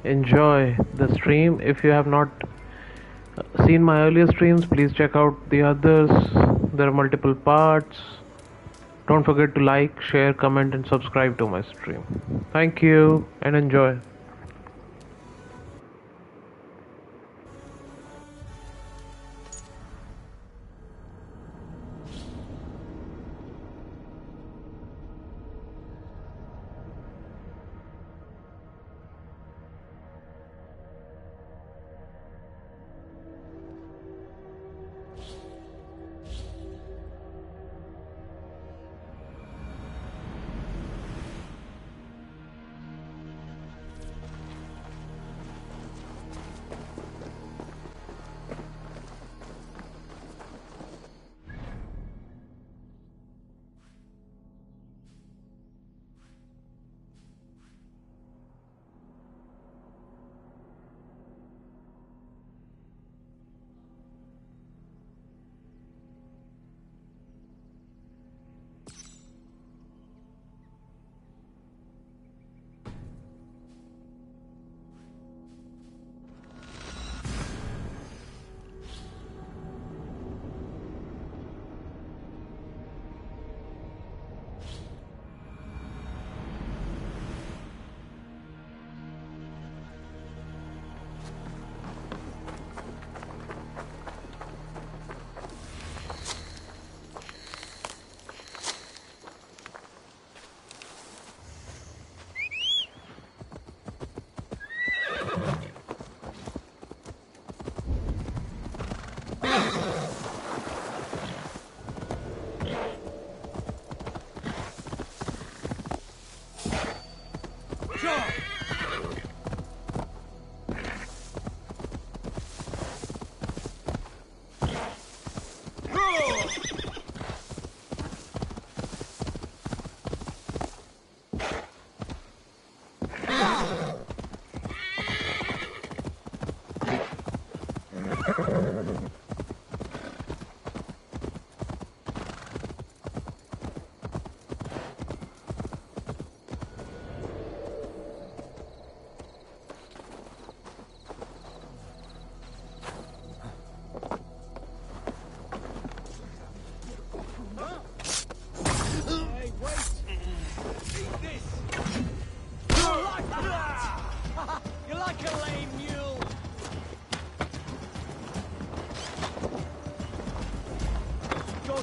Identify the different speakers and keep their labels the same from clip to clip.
Speaker 1: enjoy the stream. If you have not seen my earlier streams, please check out the others. There are multiple parts. Don't forget to like, share, comment, and subscribe to my stream. Thank you and enjoy.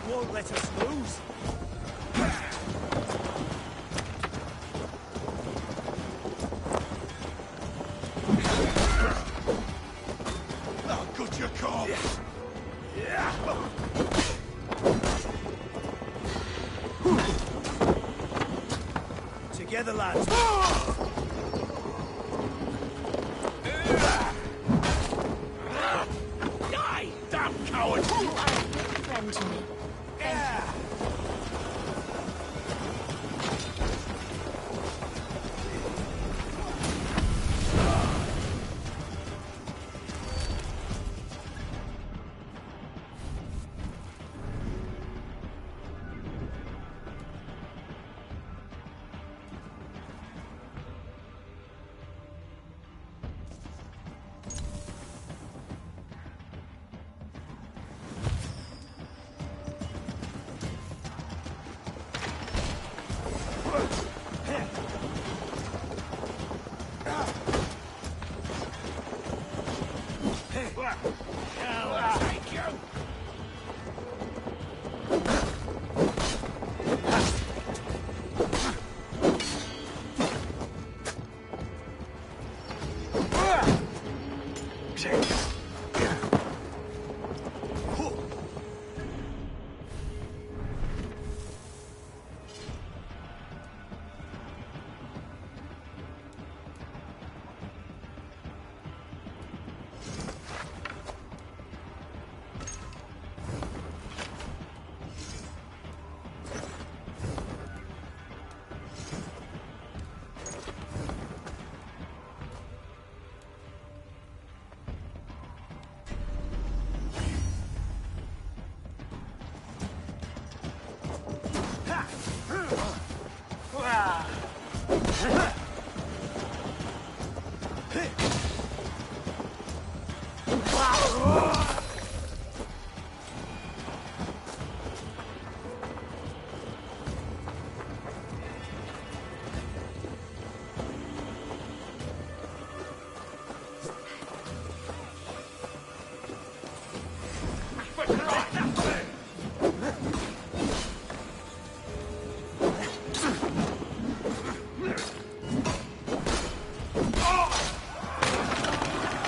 Speaker 2: Won't let us lose. Oh, good you come. Yeah. Together, lads. Die, damn coward!
Speaker 3: Friend to me.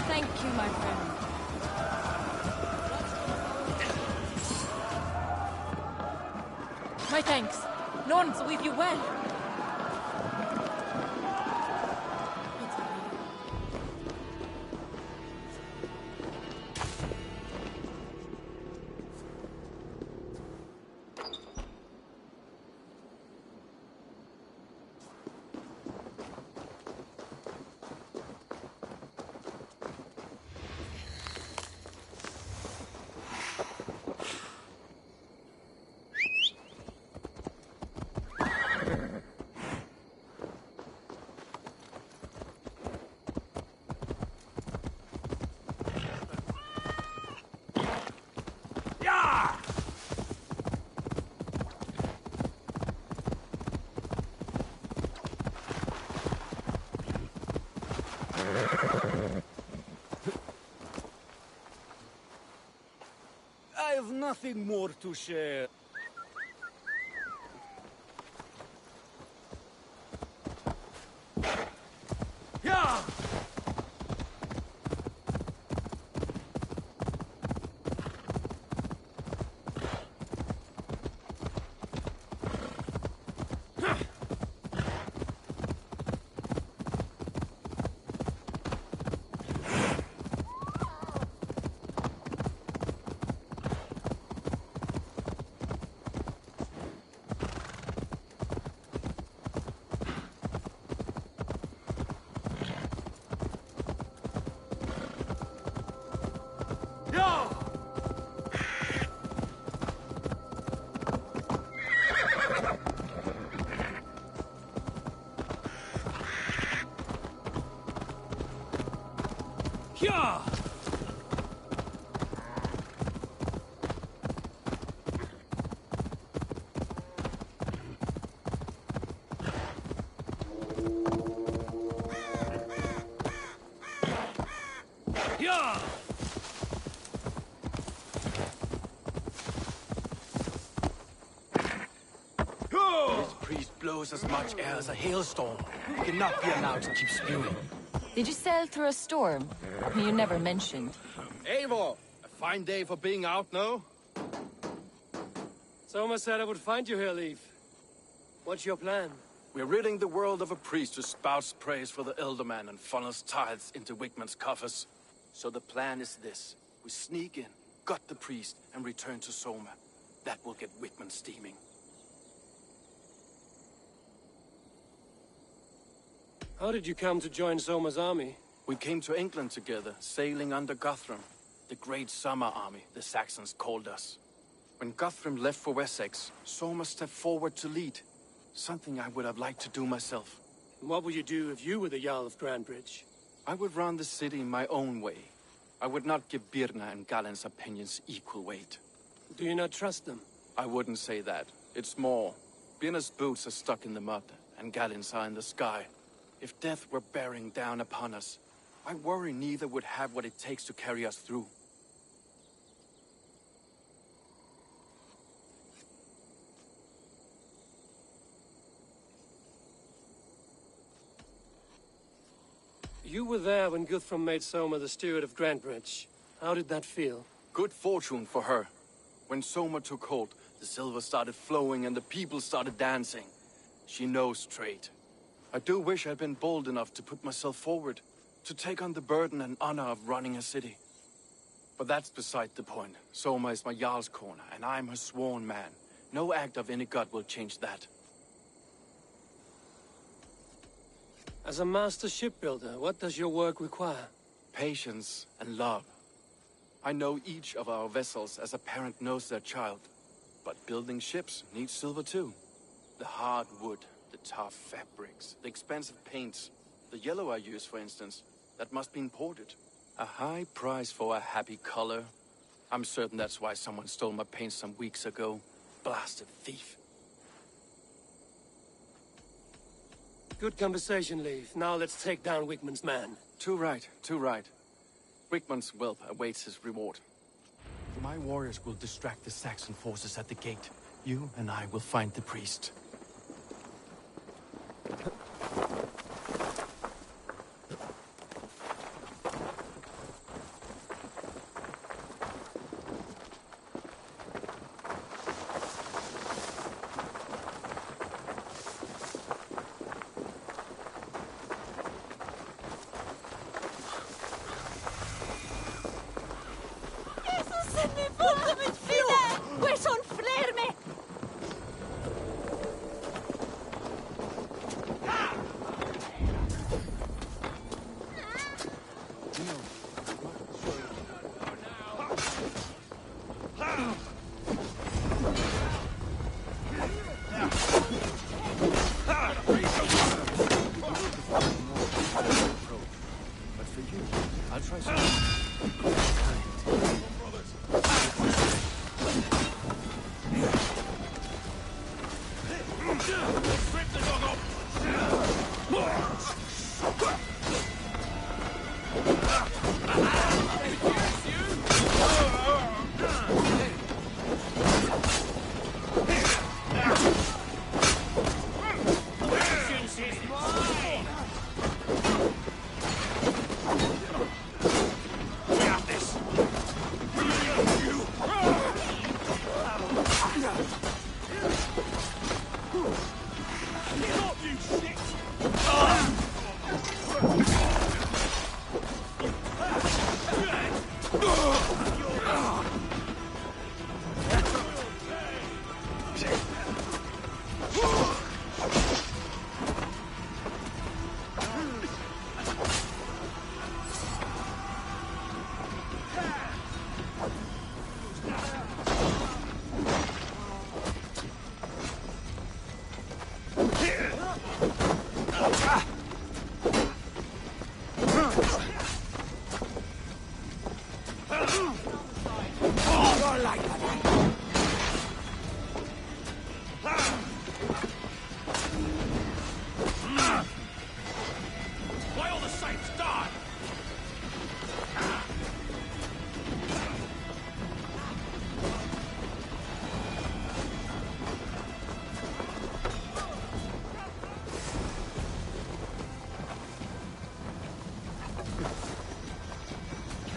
Speaker 3: Thank you, my friend. My thanks. Lawrence will leave you well.
Speaker 2: I have nothing more to share. Yeah! Yeah! Yeah!
Speaker 4: This priest blows as much air as a hailstorm. He cannot be allowed to keep spewing.
Speaker 3: Did you sail through a storm? You never mentioned.
Speaker 4: Eivor! A fine day for being out, no?
Speaker 5: Soma said I would find you here, Leaf. What's your plan?
Speaker 4: We're ridding the world of a priest who spouts praise for the Elderman and funnels tithes into Wigman's coffers. So the plan is this. We sneak in, gut the priest, and return to Soma. That will get Wigman steaming.
Speaker 5: How did you come to join Soma's army?
Speaker 4: We came to England together, sailing under Guthrum. The Great Summer Army, the Saxons called us. When Guthrum left for Wessex, Soma stepped forward to lead. Something I would have liked to do myself.
Speaker 5: And what would you do if you were the Jarl of Grandbridge?
Speaker 4: I would run the city my own way. I would not give Birna and Galen's opinions equal weight.
Speaker 5: Do you not trust them?
Speaker 4: I wouldn't say that. It's more. Birna's boots are stuck in the mud, and Galen's are in the sky. If death were bearing down upon us, I worry neither would have what it takes to carry us through.
Speaker 5: You were there when Guthrum made Soma the steward of Grandbridge. How did that feel?
Speaker 4: Good fortune for her. When Soma took hold, the silver started flowing and the people started dancing. She knows trade. I do wish I'd been bold enough to put myself forward, to take on the burden and honor of running a city. But that's beside the point. Soma is my Jarl's corner, and I'm her sworn man. No act of any god will change that.
Speaker 5: As a master shipbuilder, what does your work require?
Speaker 4: Patience and love. I know each of our vessels as a parent knows their child. But building ships needs silver too. The hard wood, the tough fabrics, the expensive paints. The yellow I use, for instance, That must be imported. A high price for a happy color. I'm certain that's why someone stole my paint some weeks ago. Blasted thief.
Speaker 5: Good conversation, Leith. Now let's take down Wigman's man.
Speaker 4: Too right, too right. Rickman's wealth awaits his reward. My warriors will distract the Saxon forces at the gate. You and I will find the priest.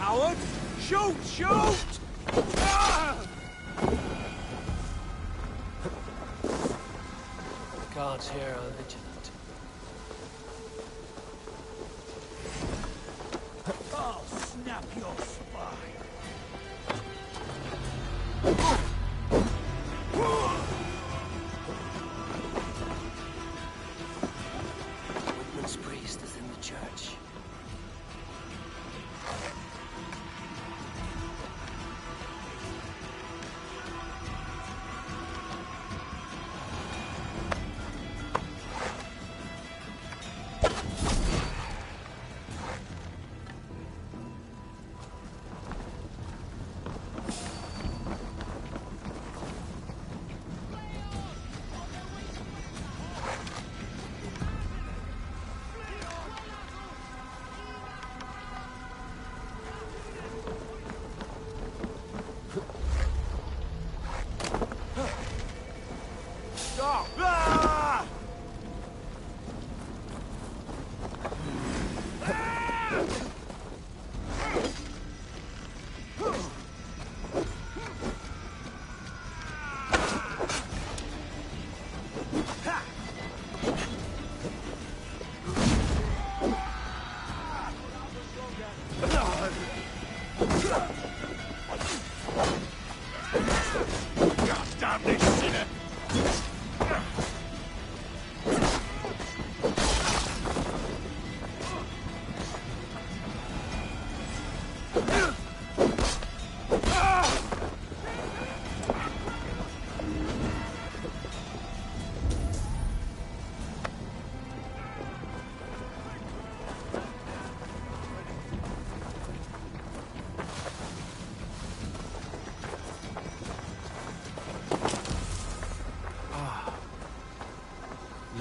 Speaker 2: Coward! Shoot! Shoot! Ah!
Speaker 5: The guards here are vigilant.
Speaker 2: I'll snap your spine!
Speaker 5: Wigman's priest is in the church.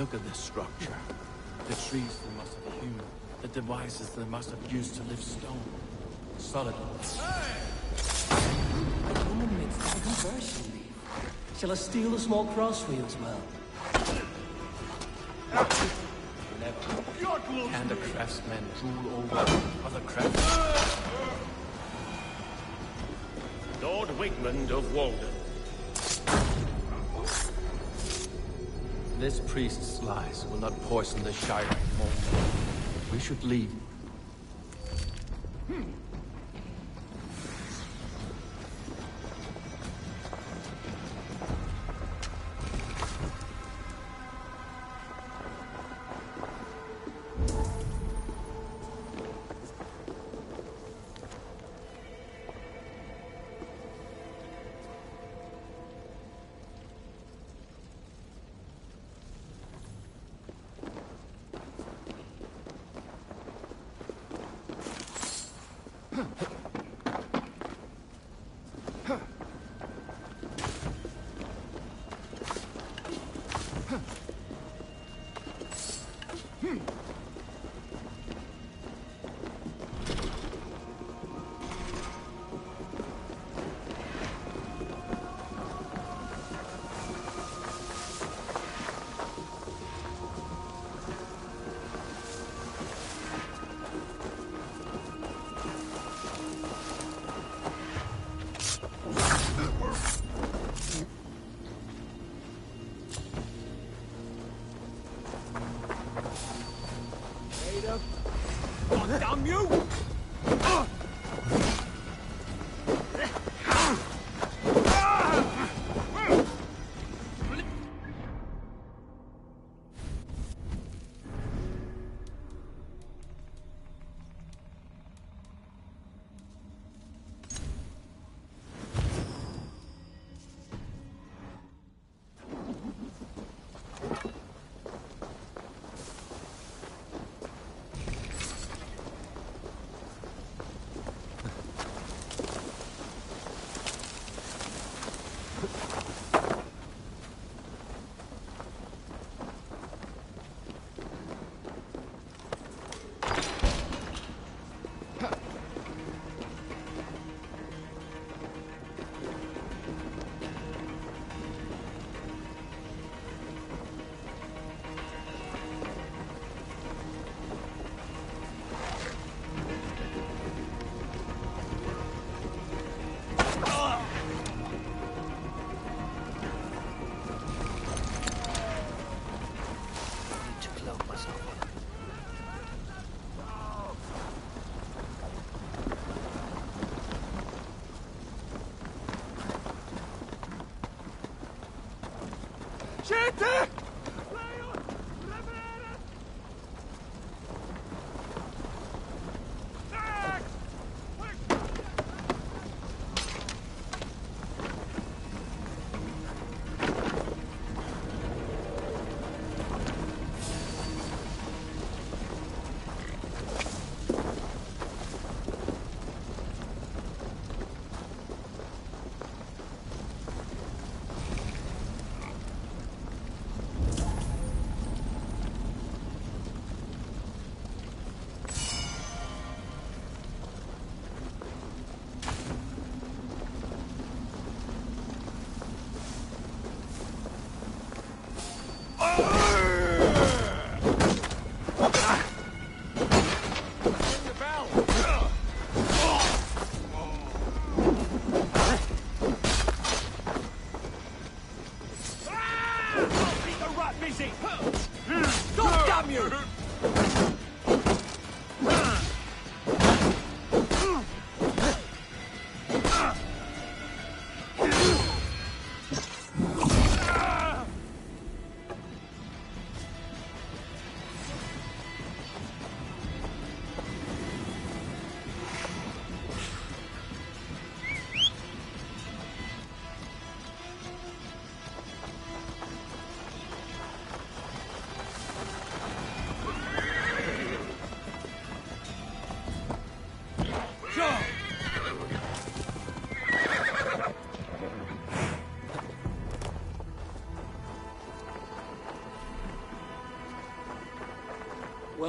Speaker 4: Look at this structure. The trees they must have hewn. The devices they must have used to lift stone. Solid.
Speaker 5: The woman makes the conversion leaf. Shall I steal the small cross for you as well?
Speaker 4: Can the craftsmen rule over other crafts?
Speaker 6: Lord Wigmund of Walden.
Speaker 4: This priest's lies will not poison the Shire anymore. We should leave.
Speaker 2: God damn you!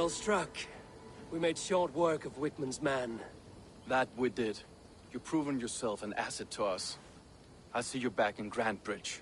Speaker 5: Well struck. We made short work of Wickman's man.
Speaker 4: That we did. You've proven yourself an asset to us. I see you back in Grantbridge.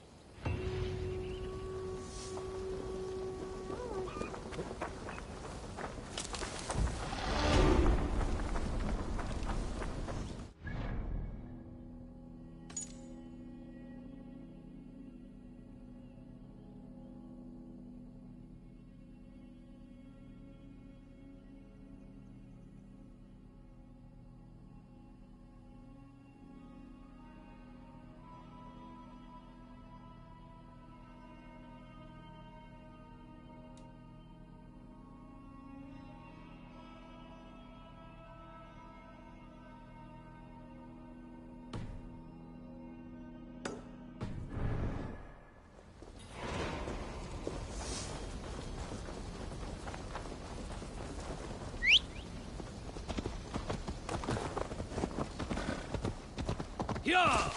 Speaker 6: Yeah!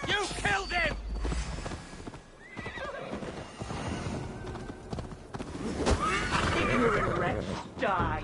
Speaker 6: You killed him!
Speaker 7: Ignorant wretch, die!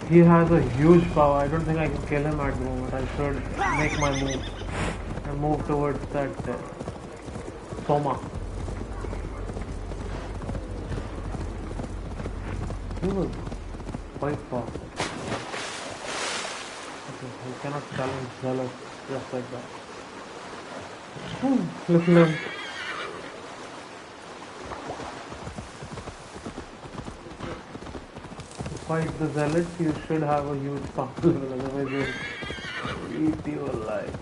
Speaker 1: He has a huge power. I don't think I can kill him at the moment. I should make my move and move towards that Soma. He was quite fast. Okay, he cannot challenge Zealous just like that. Look at him. fight the zealots, you should have a huge power level, otherwise they'll eat you alive.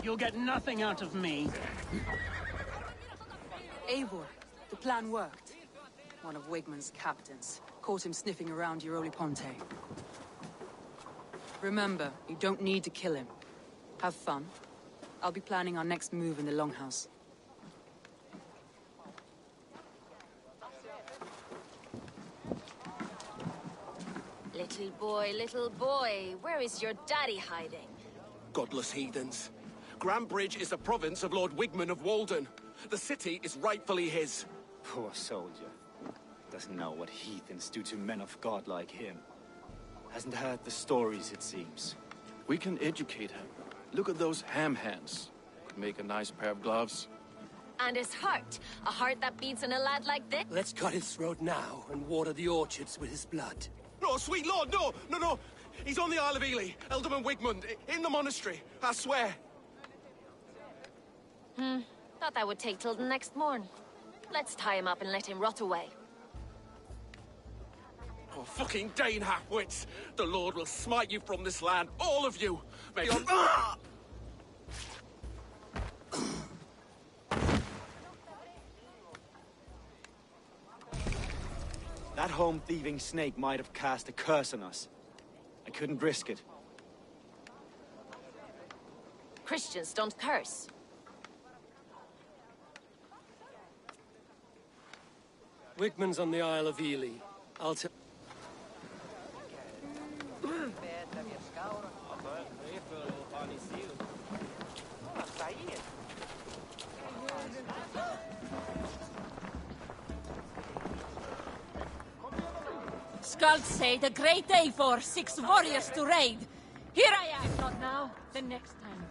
Speaker 6: You'll get nothing out of me.
Speaker 7: Eivor, the plan worked. One of Wigman's captains caught him sniffing around Euroli Ponte. Remember, you don't need to kill him. Have fun. I'll be planning our next move in the Longhouse.
Speaker 3: Little boy, where is your daddy hiding?
Speaker 8: Godless heathens. Grambridge is a province of Lord Wigman of Walden. The city is rightfully his.
Speaker 9: Poor soldier. Doesn't know what heathens do to men of God like him. Hasn't heard the stories, it seems.
Speaker 4: We can educate him. Look at those ham hands. Could make a nice pair of gloves.
Speaker 3: And his heart. A heart that beats in a lad like this?
Speaker 5: Let's cut his throat now and water the orchards with his blood.
Speaker 8: No, sweet lord, no, no, no. He's on the Isle of Ely, Ealdorman Wigmund, in the monastery, I swear.
Speaker 3: Thought that would take till the next morn. Let's tie him up and let him rot away.
Speaker 8: Oh, fucking Dane half-wits! The Lord will smite you from this land, all of you! May your...
Speaker 9: That home-thieving snake might have cast a curse on us. I couldn't risk it.
Speaker 3: Christians don't curse.
Speaker 5: Wigman's on the Isle of Ely. I'll tell...
Speaker 10: Skulls say the great Eivor, 6 warriors to raid. Here I am, not now, the next time.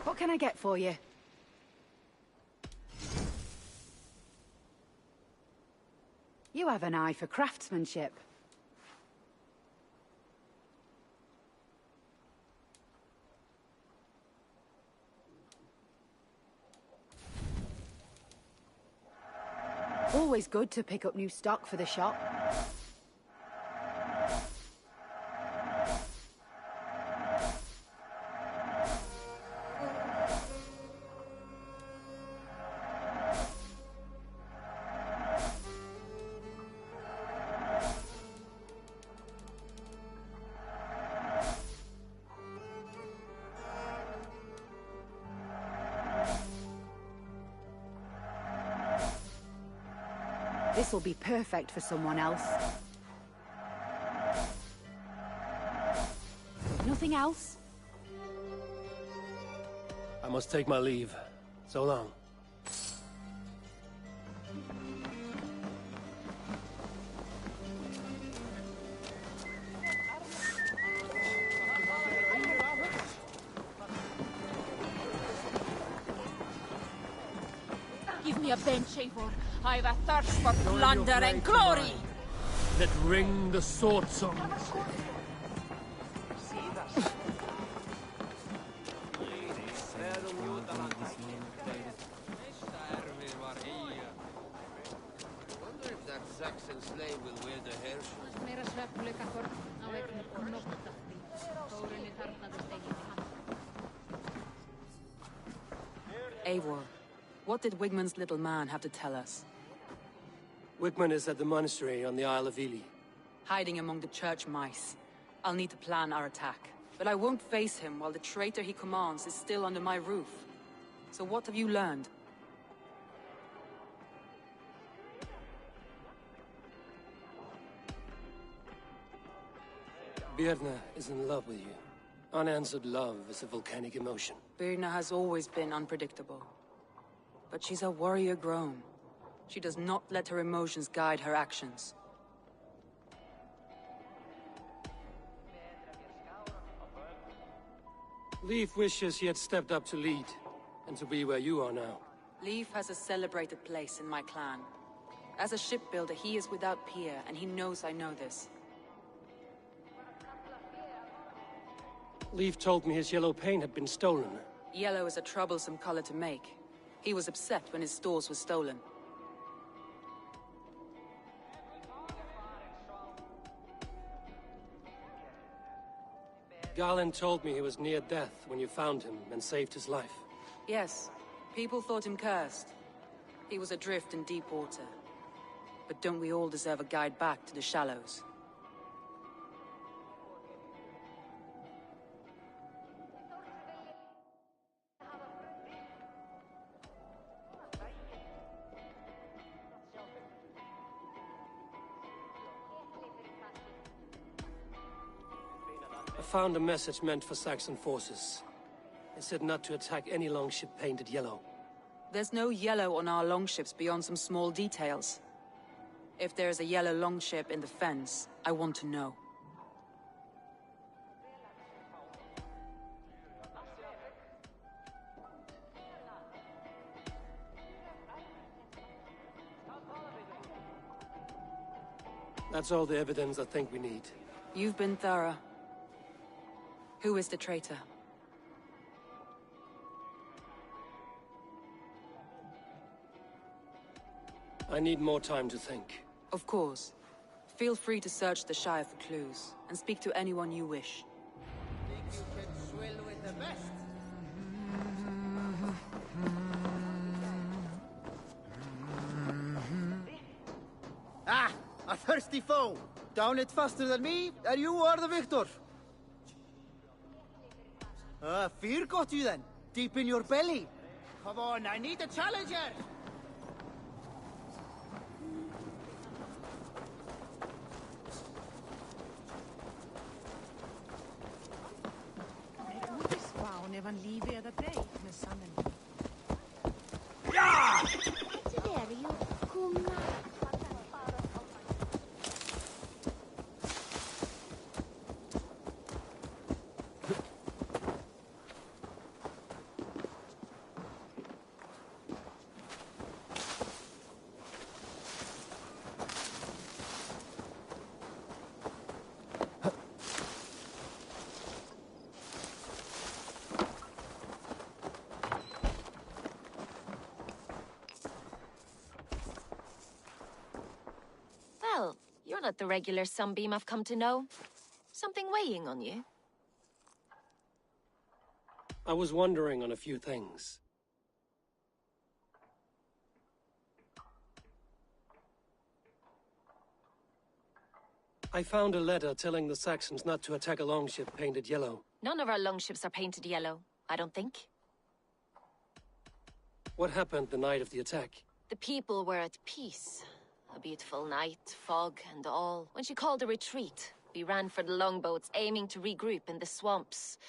Speaker 11: What can I get for you? You have an eye for craftsmanship. Always good to pick up new stock for the shop. This'll be perfect for someone else. Nothing else?
Speaker 5: I must take my leave. So long.
Speaker 10: Give me a bench, Eivor. I've a thirst for plunder and glory!
Speaker 5: Let ring the sword songs.
Speaker 2: Saxon slave will wear the hair shirt.
Speaker 7: Eivor, what did Wigmund's little man have to tell us?
Speaker 5: Wigmund is at the monastery on the Isle of Ely.
Speaker 7: Hiding among the church mice. I'll need to plan our attack. But I won't face him while the traitor he commands is still under my roof. So what have you learned?
Speaker 5: Birna is in love with you. Unanswered love is a volcanic emotion.
Speaker 7: Birna has always been unpredictable. But she's a warrior grown. She does not let her emotions guide her actions.
Speaker 5: Leif wishes he had stepped up to lead, and to be where you are now.
Speaker 7: Leif has a celebrated place in my clan. As a shipbuilder, he is without peer, and he knows I know this.
Speaker 5: Leif told me his yellow paint had been stolen.
Speaker 7: Yellow is a troublesome color to make. He was upset when his stores were stolen.
Speaker 5: Garland told me he was near death when you found him and saved his life.
Speaker 7: Yes, people thought him cursed. He was adrift in deep water. But don't we all deserve a guide back to the shallows?
Speaker 5: I found a message meant for Saxon forces. It said not to attack any longship painted yellow.
Speaker 7: There's no yellow on our longships beyond some small details. If there's a yellow longship in the fens, I want to know.
Speaker 5: That's all the evidence I think we need.
Speaker 7: You've been thorough. Who is the traitor?
Speaker 5: I need more time to think.
Speaker 7: Of course. Feel free to search the Shire for clues, and speak to anyone you wish.
Speaker 2: Think you can swill with the best?
Speaker 12: Ah, a thirsty foe! Down it faster than me, and you are the victor! Fear got you then? Deep in your belly? Come on, I need a challenger!
Speaker 3: Well, you're not the regular sunbeam I've come to know. Something weighing on you?
Speaker 5: I was wondering on a few things. I found a letter telling the Saxons not to attack a longship painted yellow.
Speaker 3: None of our longships are painted yellow, I don't think.
Speaker 5: What happened the night of the attack?
Speaker 3: The people were at peace. A beautiful night, fog and all. When she called a retreat, we ran for the longboats, aiming to regroup in the swamps.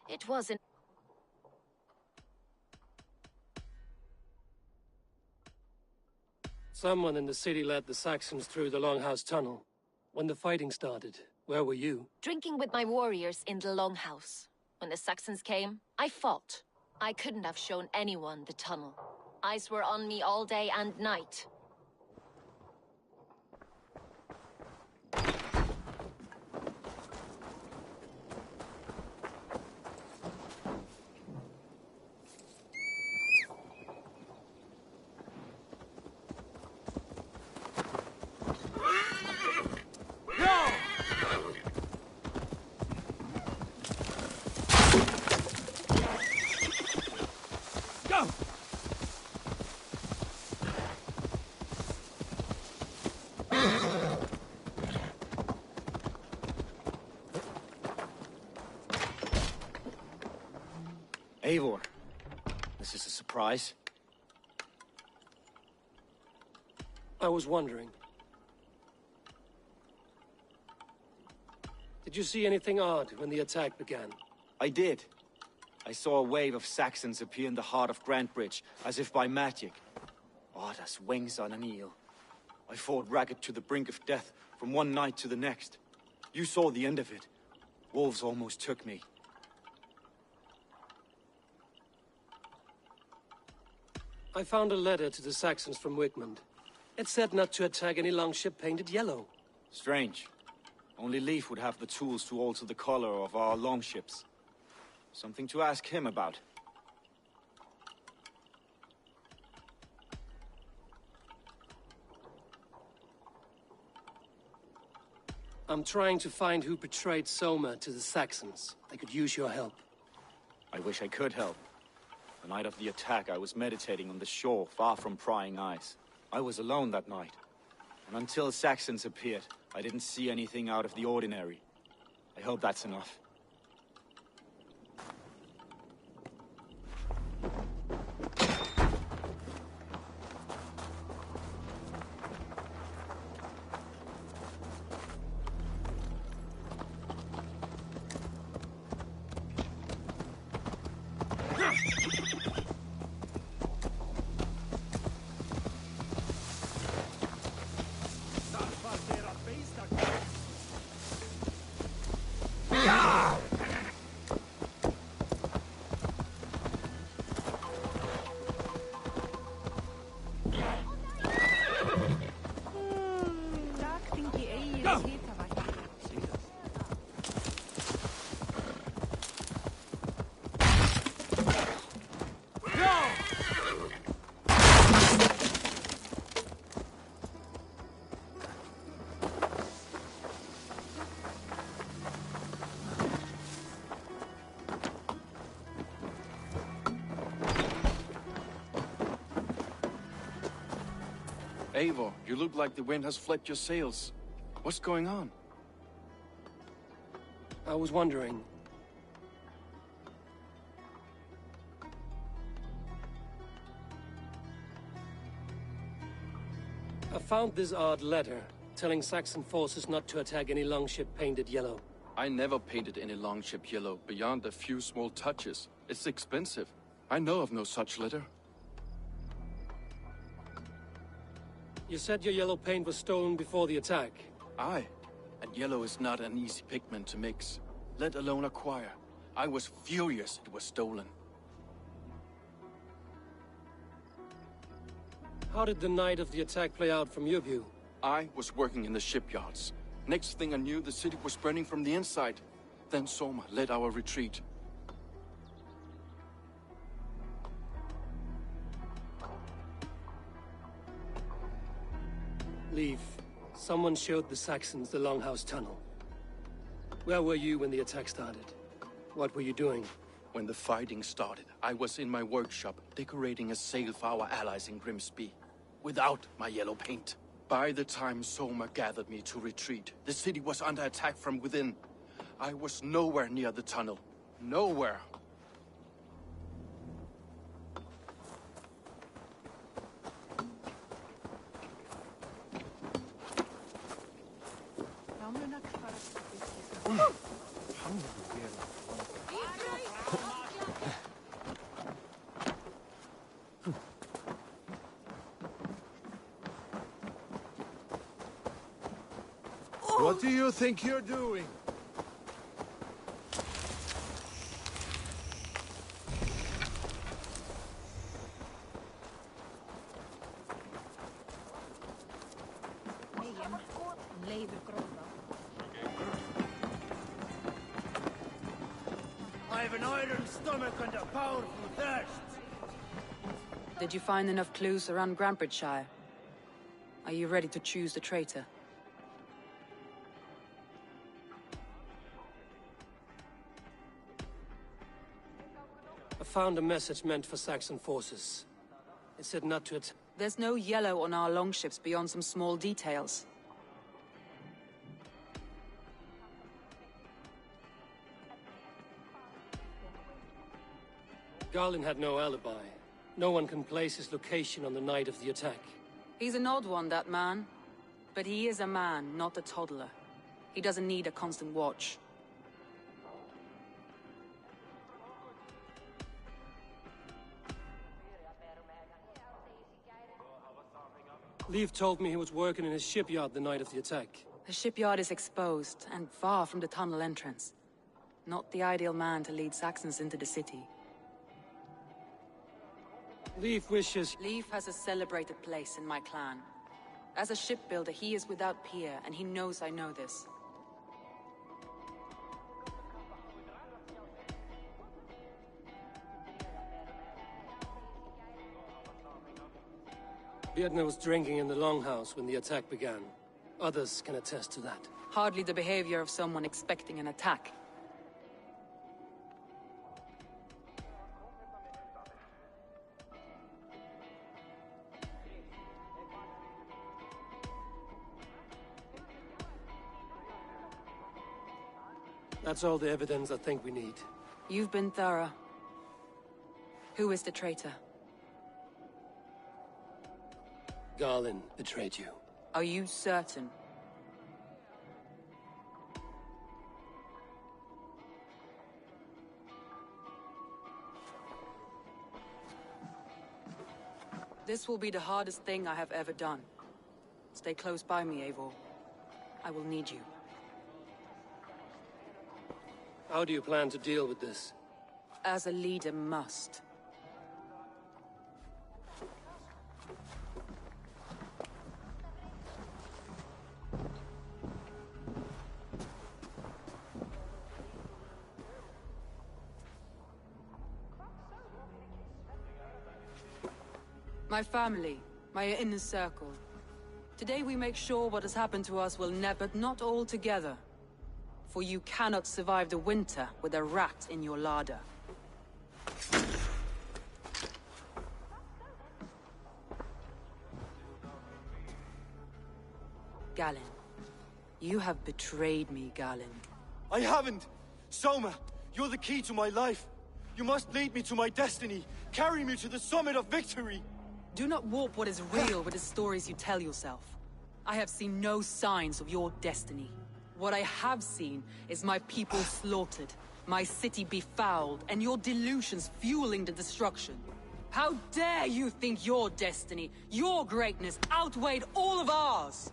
Speaker 3: It wasn't...
Speaker 5: Someone in the city led the Saxons through the Longhouse Tunnel. When the fighting started, where were you?
Speaker 3: Drinking with my warriors in the Longhouse. When the Saxons came, I fought. I couldn't have shown anyone the tunnel. Eyes were on me all day and night.
Speaker 9: surprise.
Speaker 5: I was wondering. Did you see anything odd when the attack began?
Speaker 9: I did. I saw a wave of Saxons appear in the heart of Grantbridge, as if by magic. Odd as wings on an eel. I fought ragged to the brink of death from one night to the next. You saw the end of it. Wolves almost took me.
Speaker 5: I found a letter to the Saxons from Wigmund. It said not to attack any longship painted yellow.
Speaker 9: Strange. Only Leif would have the tools to alter the color of our longships. Something to ask him about.
Speaker 5: I'm trying to find who betrayed Soma to the Saxons. I could use your help.
Speaker 9: I wish I could help. The night of the attack, I was meditating on the shore, far from prying eyes. I was alone that night. And until Saxons appeared, I didn't see anything out of the ordinary. I hope that's enough.
Speaker 4: Eivor, you look like the wind has flipped your sails. What's going on?
Speaker 5: I was wondering. I found this odd letter, telling Saxon forces not to attack any longship painted yellow.
Speaker 4: I never painted any longship yellow beyond a few small touches. It's expensive. I know of no such letter.
Speaker 5: You said your yellow paint was stolen before the attack.
Speaker 4: Aye, and yellow is not an easy pigment to mix, let alone acquire. I was furious it was stolen.
Speaker 5: How did the night of the attack play out from your view?
Speaker 4: I was working in the shipyards. Next thing I knew, the city was burning from the inside. Then Soma led our retreat.
Speaker 5: Leave. Someone showed the Saxons the Longhouse Tunnel. Where were you when the attack started? What were you doing?
Speaker 4: When the fighting started, I was in my workshop decorating a sail for our allies in Grimsby, without my yellow paint. By the time Soma gathered me to retreat, the city was under attack from within. I was nowhere near the tunnel. Nowhere.
Speaker 13: What do you think you're doing?
Speaker 12: I have an iron stomach and a powerful thirst.
Speaker 7: Did you find enough clues around Grantbridgeshire? Are you ready to choose the traitor?
Speaker 5: I found a message meant for Saxon forces. It said not to attack.
Speaker 7: There's no yellow on our longships beyond some small details.
Speaker 5: Garlin had no alibi. No one can place his location on the night of the attack.
Speaker 7: He's an odd one, that man. But he is a man, not a toddler. He doesn't need a constant watch.
Speaker 5: Leif told me he was working in his shipyard the night of the attack.
Speaker 7: The shipyard is exposed, and far from the tunnel entrance. Not the ideal man to lead Saxons into the city.
Speaker 5: Leif wishes...
Speaker 7: Leif has a celebrated place in my clan. As a shipbuilder, he is without peer, and he knows I know this.
Speaker 5: Vietna was drinking in the longhouse when the attack began. Others can attest to that.
Speaker 7: Hardly the behavior of someone expecting an attack.
Speaker 5: That's all the evidence I think we need.
Speaker 7: You've been thorough. Who is the traitor?
Speaker 5: Garlin betrayed you.
Speaker 7: Are you certain? This will be the hardest thing I have ever done. Stay close by me, Eivor. I will need you.
Speaker 5: How do you plan to deal with this?
Speaker 7: As a leader must. My family, my inner circle. Today we make sure what has happened to us will never, but not all together. For you cannot survive the winter with a rat in your larder. Galen. You have betrayed me, Galen.
Speaker 9: I haven't! Soma, you're the key to my life. You must lead me to my destiny. Carry me to the summit of victory.
Speaker 7: Do not warp what is real with the stories you tell yourself. I have seen no signs of your destiny. What I have seen is my people slaughtered, my city befouled, and your delusions fueling the destruction. How dare you think your destiny, your greatness, outweighed all of ours?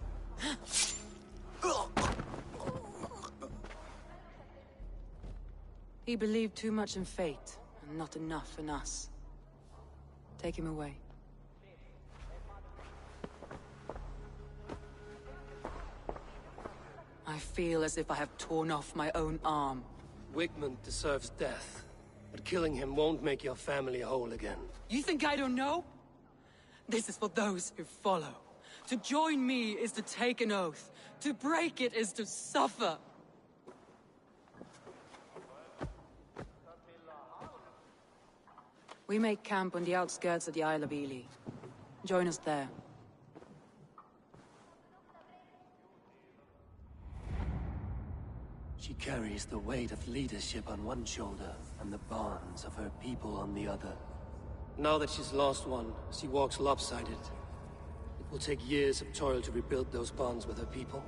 Speaker 7: He believed too much in fate, and not enough in us. Take him away. I feel as if I have torn off my own arm.
Speaker 5: Wigmund deserves death, but killing him won't make your family whole again.
Speaker 7: You think I don't know? This is for those who follow. To join me is to take an oath. To break it is to suffer. We make camp on the outskirts of the Isle of Ely. Join us there.
Speaker 5: She carries the weight of leadership on one shoulder, and the bonds of her people on the other. Now that she's lost one, she walks lopsided. It will take years of toil to rebuild those bonds with her people.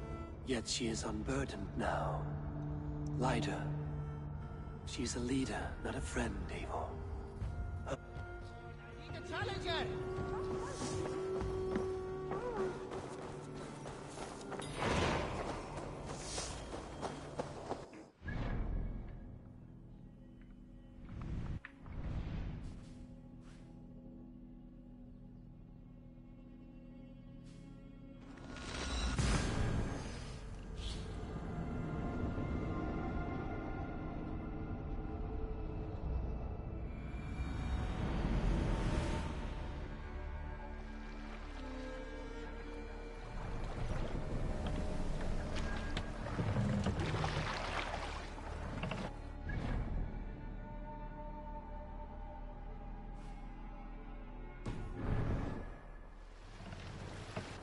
Speaker 5: Yet she is unburdened now. Lighter. She's a leader, not a friend, Eivor.
Speaker 12: Need a challenger!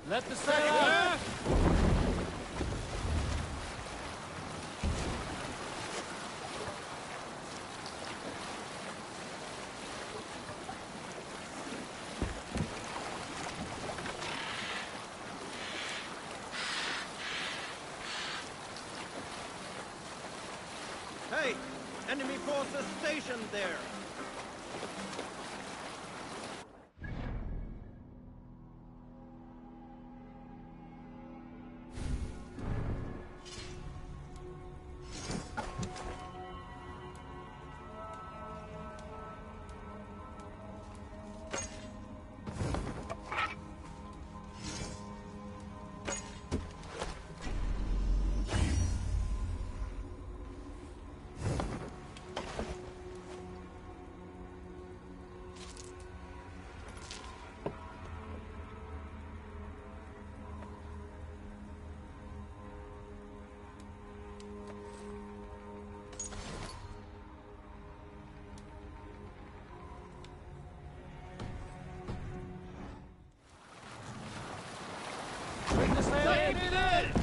Speaker 6: Let the sail out!
Speaker 12: Enemy forces stationed there!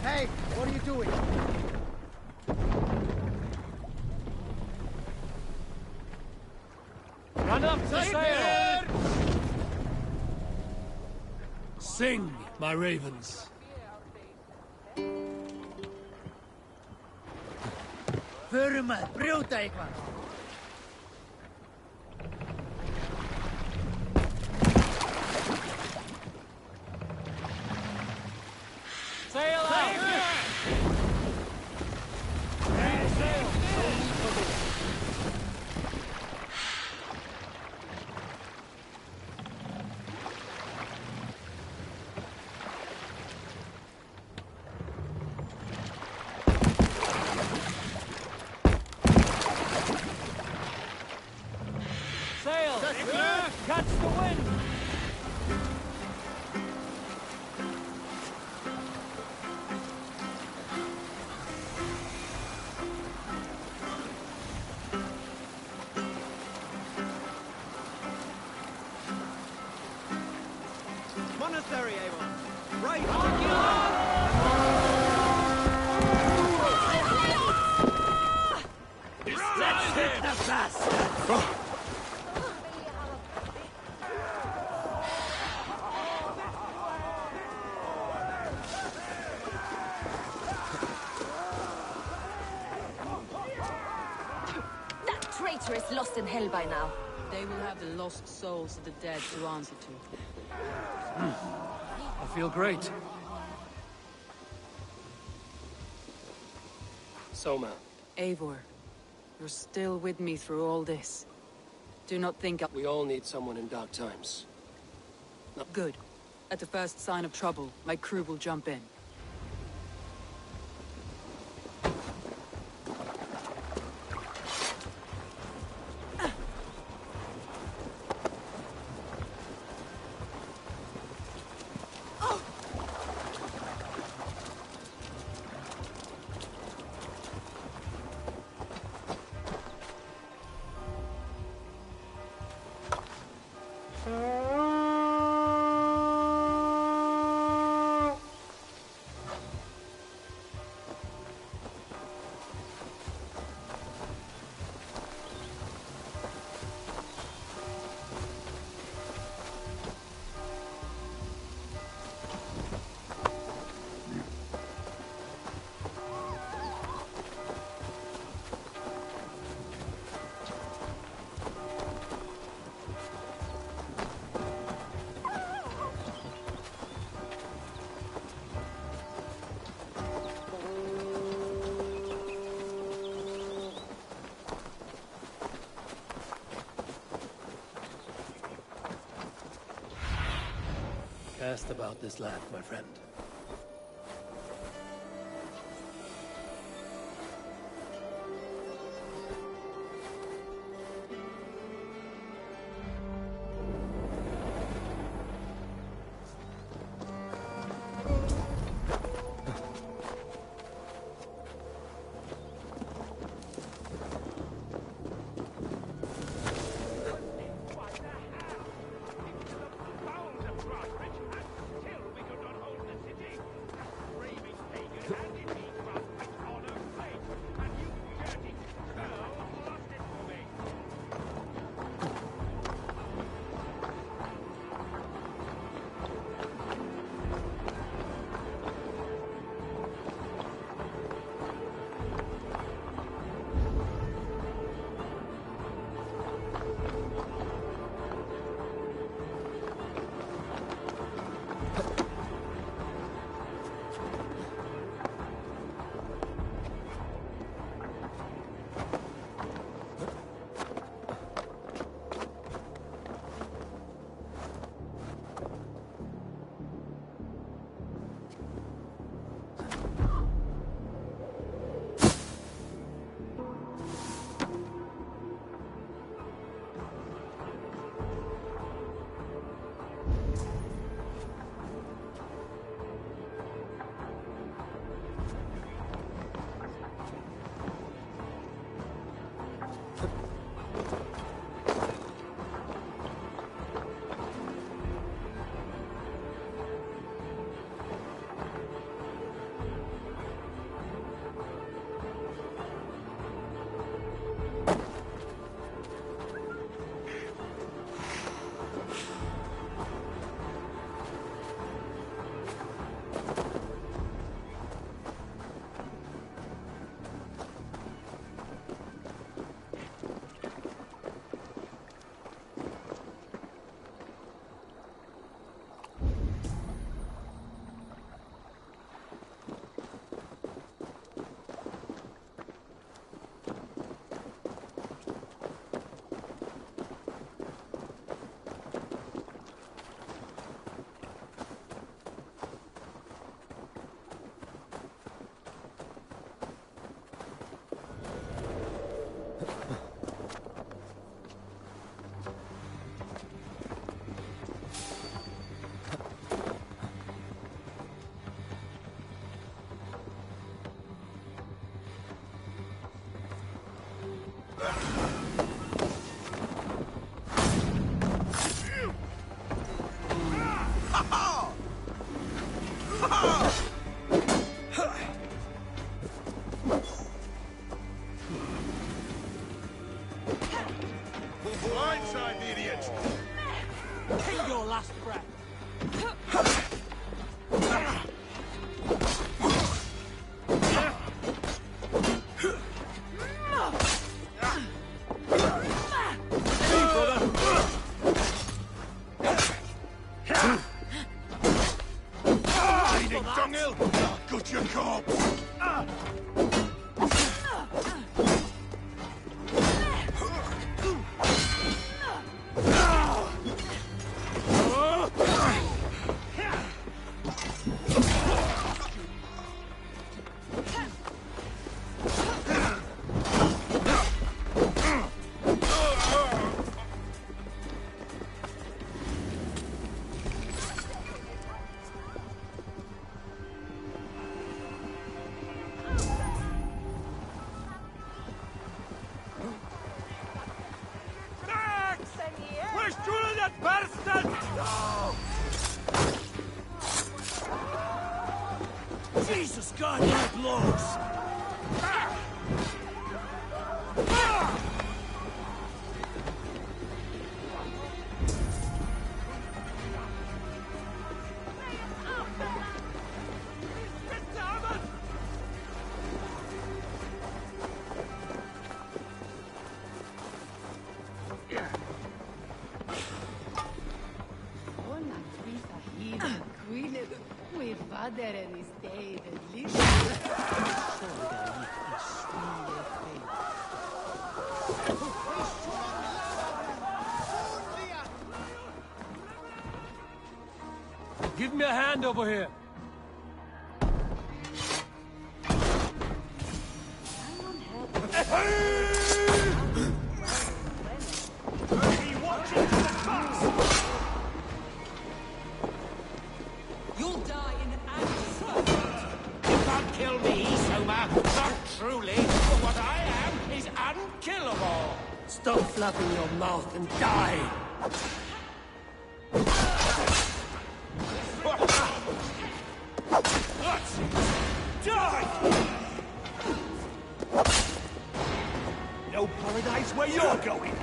Speaker 12: Hey, what are you doing?
Speaker 6: Run up the sail! Sing, my ravens.
Speaker 12: Firma, bruta ikvar!
Speaker 6: Sail out! Sail! Catch the wind!
Speaker 12: Monastery, Avon! Right!
Speaker 6: Let's hit the bastard!
Speaker 3: That traitor is lost in hell by now.
Speaker 7: They will have the lost souls of the dead to answer to.
Speaker 6: I feel great.
Speaker 5: Soma.
Speaker 7: Eivor, you're still with me through all this. Do not think
Speaker 5: We all need someone in dark times.
Speaker 7: Good. At the first sign of trouble, my crew will jump in.
Speaker 5: Cast about this land, my friend.
Speaker 13: Got your corpse!
Speaker 6: Jesus God, my blows! Give me a hand over here.
Speaker 7: You'll die in agony.
Speaker 14: You can't kill me, Soma. Not truly. For what I am is unkillable.
Speaker 5: Stop flapping your mouth and die!
Speaker 14: No paradise where you're going.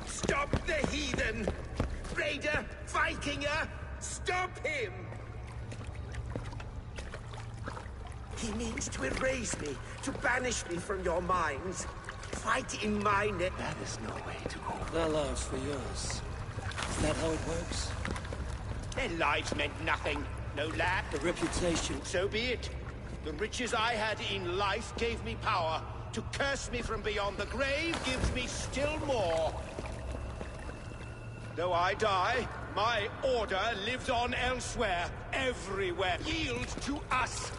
Speaker 14: Stop the heathen! Raider! Vikinger! Stop him! He means to erase me, to banish me from your minds. Fight in my name.
Speaker 5: That is no way to go. Their lives for yours. Is that how it works?
Speaker 14: Their lives meant nothing. No lad.
Speaker 5: The reputation.
Speaker 14: So be it. The riches I had in life gave me power. To curse me from beyond the grave gives me still more. Though I die, my order lives on elsewhere, everywhere. Yield to us.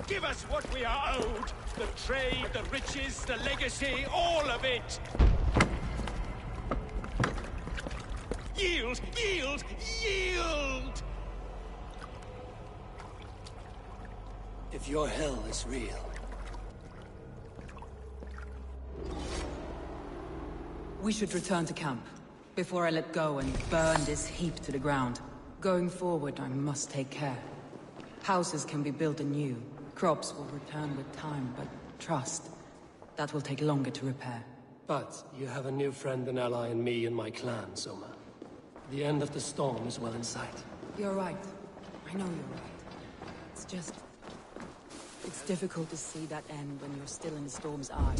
Speaker 14: Give us what we are owed. The trade, the riches, the legacy, all of it. Yield, yield, yield!
Speaker 5: If your hell is real.
Speaker 7: We should return to camp, before I let go and burn this heap to the ground. Going forward, I must take care. Houses can be built anew. Crops will return with time, but trust, that will take longer to repair.
Speaker 5: But you have a new friend and ally in me and my clan, Soma. The end of the storm is well in sight.
Speaker 7: You're right. I know you're right. It's just... it's difficult to see that end when you're still in the storm's eye.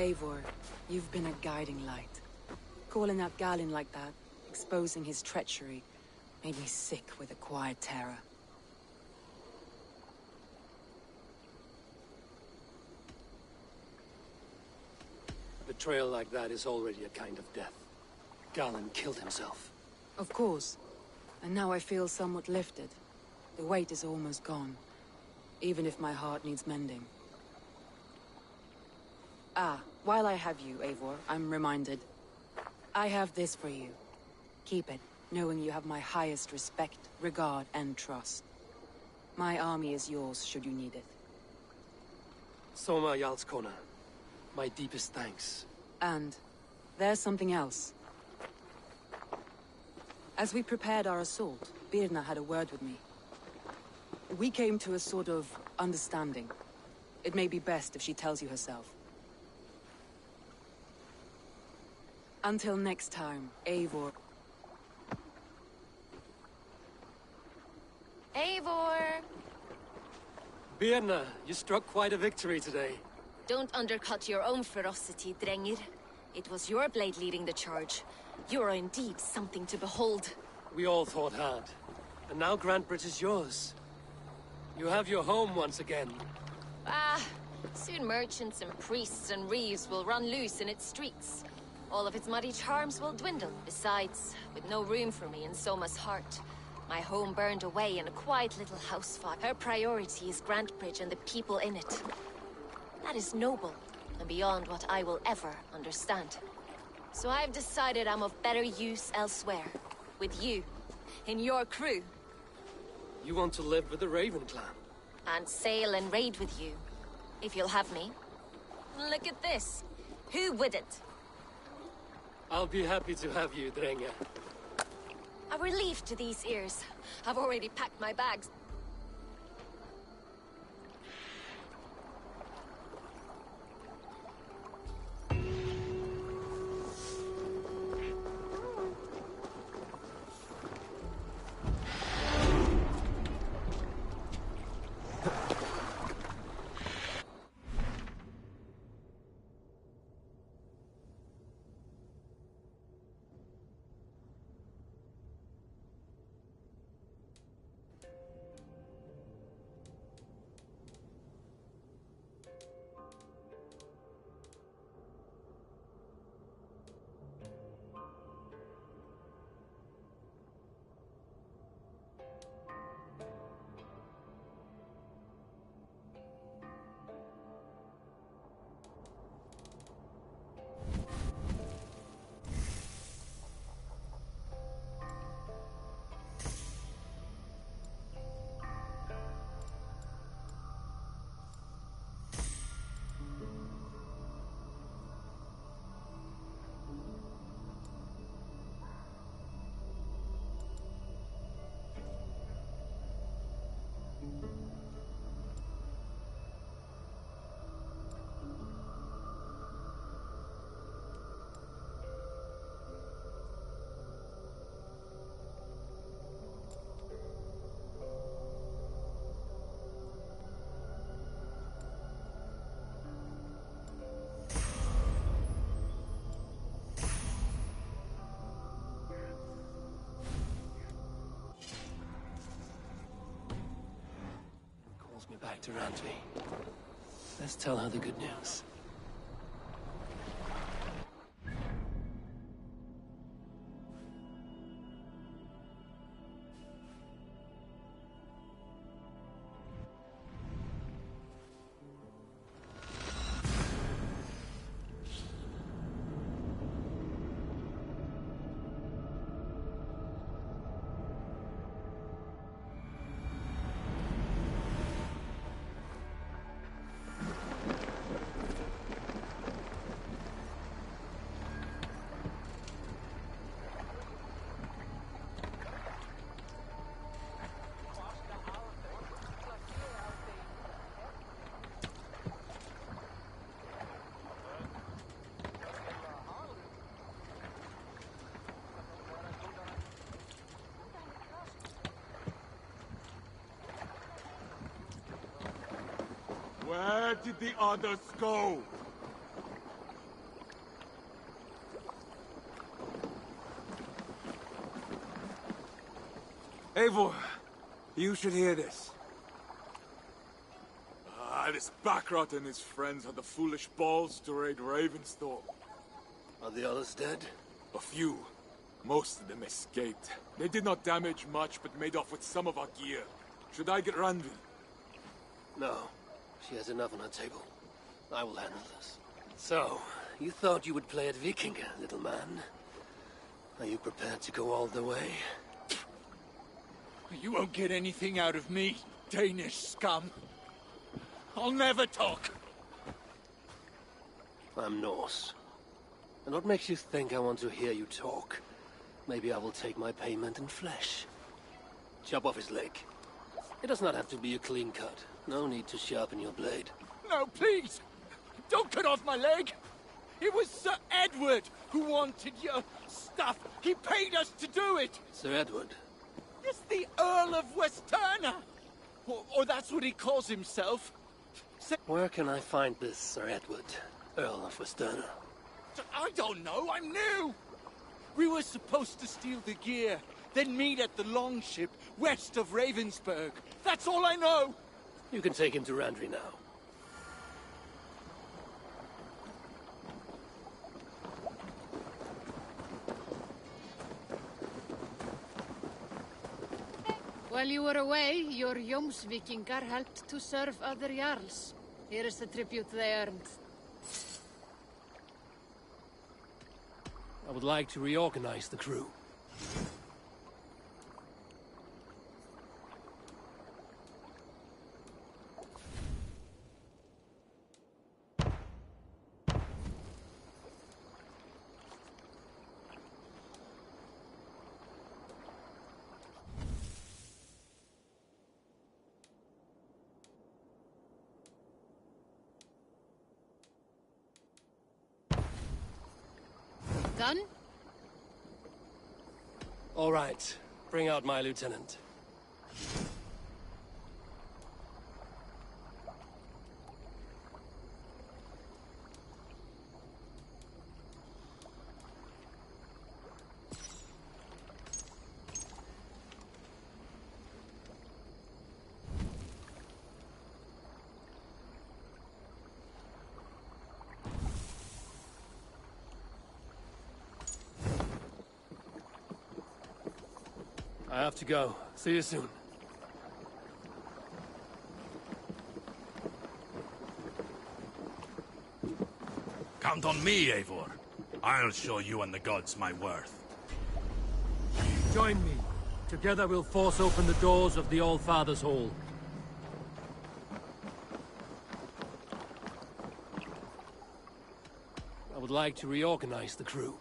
Speaker 7: Eivor, you've been a guiding light. Calling out Galin like that, exposing his treachery, made me sick with a quiet terror.
Speaker 5: Betrayal like that is already a kind of death. Galin killed himself.
Speaker 7: Of course. And now I feel somewhat lifted. The weight is almost gone. Even if my heart needs mending. Ah, while I have you, Eivor, I'm reminded. I have this for you. Keep it, knowing you have my highest respect, regard, and trust. My army is yours, should you need it.
Speaker 5: Soma Jarlskona. My deepest thanks.
Speaker 7: And there's something else. As we prepared our assault, Birna had a word with me. We came to a sort of understanding. It may be best if she tells you herself. Until next time, Eivor.
Speaker 3: Eivor!
Speaker 5: Birna, you struck quite a victory today.
Speaker 3: Don't undercut your own ferocity, Drengir. It was your blade leading the charge. You are indeed something to behold.
Speaker 5: We all fought hard. And now Grantbridge is yours. You have your home once again.
Speaker 3: Ah, soon merchants and priests and reeves will run loose in its streets. All of its muddy charms will dwindle. Besides, with no room for me in Soma's heart, my home burned away in a quiet little house fire. Her priority is Grantbridge and the people in it. That is noble, and beyond what I will ever understand. So I've decided I'm of better use elsewhere. With you, in your crew.
Speaker 5: You want to live with the Raven clan?
Speaker 3: And sail and raid with you, if you'll have me. Look at this. Who wouldn't?
Speaker 5: I'll be happy to have you, Drenge.
Speaker 3: A relief to these ears. I've already packed my bags.
Speaker 5: Me back to Randvi. Let's tell her the good news.
Speaker 13: Where did the others go? Eivor, you should hear this. This Backrot and his friends had the foolish balls to raid Ravensthorpe.
Speaker 5: Are the others dead?
Speaker 13: A few. Most of them escaped. They did not damage much, but made off with some of our gear. Should I get Randvi?
Speaker 5: No. She has enough on her table. I will handle this. So, you thought you would play at Vikinger, little man? Are you prepared to go all the way?
Speaker 14: You won't get anything out of me, Danish scum. I'll never talk.
Speaker 5: I'm Norse. And what makes you think I want to hear you talk? Maybe I will take my payment in flesh. Chop off his leg. It does not have to be a clean cut. No need to sharpen your blade.
Speaker 14: No, please! Don't cut off my leg! It was Sir Edward who wanted your stuff. He paid us to do it!
Speaker 5: Sir Edward?
Speaker 14: It's the Earl of Westerna! Or that's what he calls himself.
Speaker 5: Where can I find this Sir Edward, Earl of Westerna?
Speaker 14: I don't know, I'm new! We were supposed to steal the gear, then meet at the longship west of Ravensburg. That's all I know!
Speaker 5: You can take him to Randvi now.
Speaker 10: While you were away, your Jomsvikingar helped to serve other Jarls. Here is the tribute they earned.
Speaker 5: I would like to reorganize the crew.
Speaker 10: Done?
Speaker 5: All right. Bring out my lieutenant. I have to go. See you soon.
Speaker 6: Count on me, Eivor. I'll show you and the gods my worth.
Speaker 15: Join me. Together we'll force open the doors of the All-Father's Hall.
Speaker 5: I would like to reorganize the crew.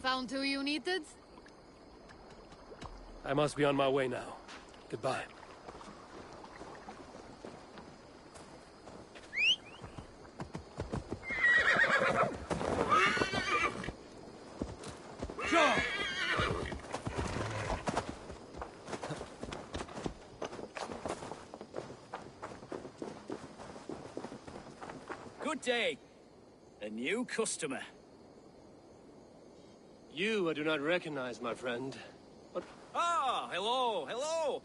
Speaker 10: Found who you needed?
Speaker 5: I must be on my way now. Goodbye.
Speaker 14: Sure.
Speaker 16: Good day. A new customer.
Speaker 5: You I do not recognize, my friend. What?
Speaker 16: Ah, hello, hello.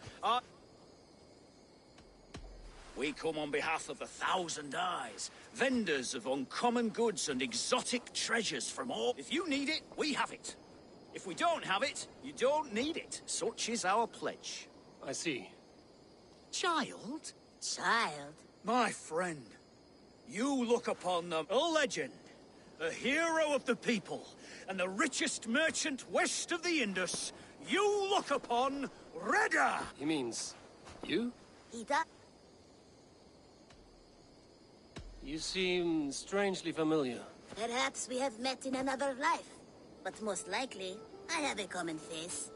Speaker 16: We come on behalf of 1,000 Eyes, vendors of uncommon goods and exotic treasures from all. If you need it, we have it. If we don't have it, you don't need it. Such is our pledge.
Speaker 5: I see.
Speaker 16: Child?
Speaker 17: Child?
Speaker 16: My friend, you look upon a legend, a hero of the people, and the richest merchant west of the Indus. You look upon Redda!
Speaker 5: He means... you?
Speaker 17: He does.
Speaker 5: You seem strangely familiar.
Speaker 17: Perhaps we have met in another life. But most likely, I have a common face.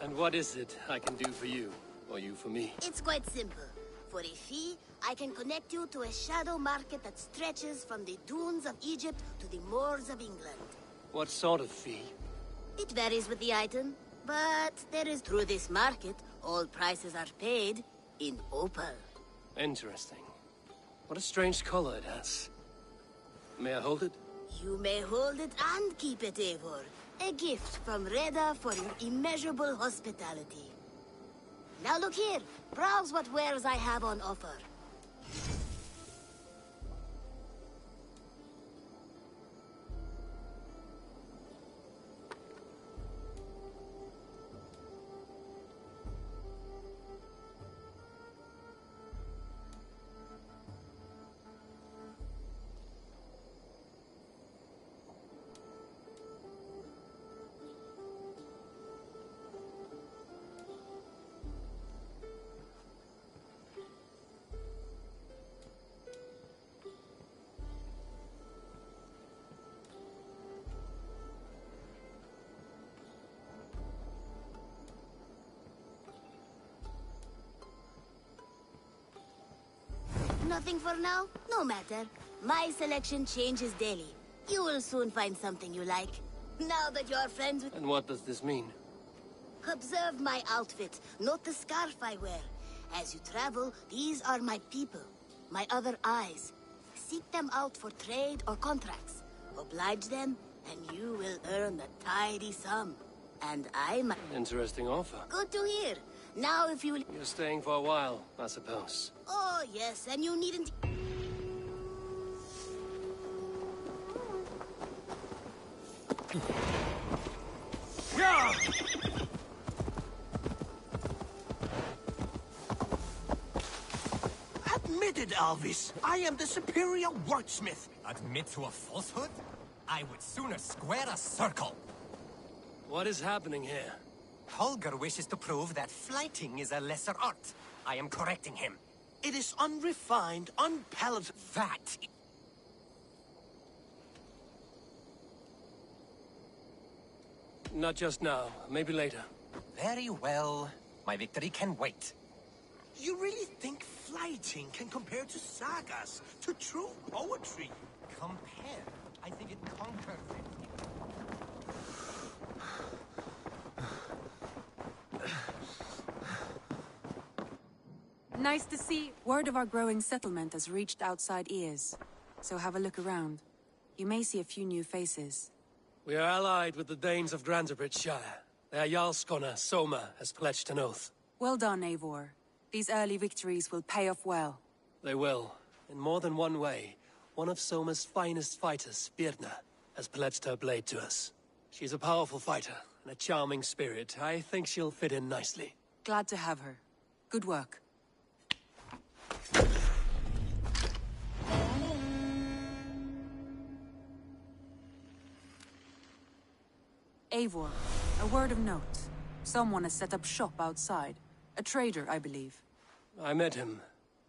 Speaker 5: And what is it I can do for you? Or you for me?
Speaker 17: It's quite simple. For a fee, I can connect you to a shadow market that stretches from the dunes of Egypt to the moors of England.
Speaker 5: What sort of fee?
Speaker 17: It varies with the item, but there is through this market, all prices are paid in opal.
Speaker 5: Interesting. What a strange color it has. May I hold it?
Speaker 17: You may hold it and keep it, Eivor. A gift from Reda for your immeasurable hospitality. Now look here. Browse what wares I have on offer. Nothing for now? No matter. My selection changes daily. You will soon find something you like. Now that you're friends with...
Speaker 5: And what does this mean?
Speaker 17: Observe my outfit, not the scarf I wear. As you travel, these are my people. My other eyes. Seek them out for trade or contracts. Oblige them, and you will earn a tidy sum. And I might...
Speaker 5: Interesting offer.
Speaker 17: Good to hear. Now if you...
Speaker 5: You're staying for a while, I suppose.
Speaker 17: Oh, yes, and you needn't...
Speaker 14: Yeah!
Speaker 18: Admitted, Alvis. I am the superior wordsmith.
Speaker 19: Admit to a falsehood? I would sooner square a circle.
Speaker 5: What is happening here?
Speaker 19: Holger wishes to prove that flighting is a lesser art. I am correcting him.
Speaker 18: It is unrefined, unpalatable.
Speaker 19: That...
Speaker 5: Not just now. Maybe later.
Speaker 19: Very well. My victory can wait.
Speaker 18: You really think flighting can compare to sagas, to true poetry?
Speaker 19: Compare? I think it conquers it.
Speaker 11: Nice to see. Word of our growing settlement has reached outside ears. So have a look around. You may see a few new faces.
Speaker 5: We are allied with the Danes of Grantebridgeshire. Their Jarlskona, Soma, has pledged an oath.
Speaker 11: Well done, Eivor. These early victories will pay off well.
Speaker 5: They will. In more than one way. One of Soma's finest fighters, Birna, has pledged her blade to us. She's a powerful fighter, and a charming spirit. I think she'll fit in nicely.
Speaker 11: Glad to have her. Good work. Eivor, a word of note. Someone has set up shop outside. A trader, I believe.
Speaker 5: I met him.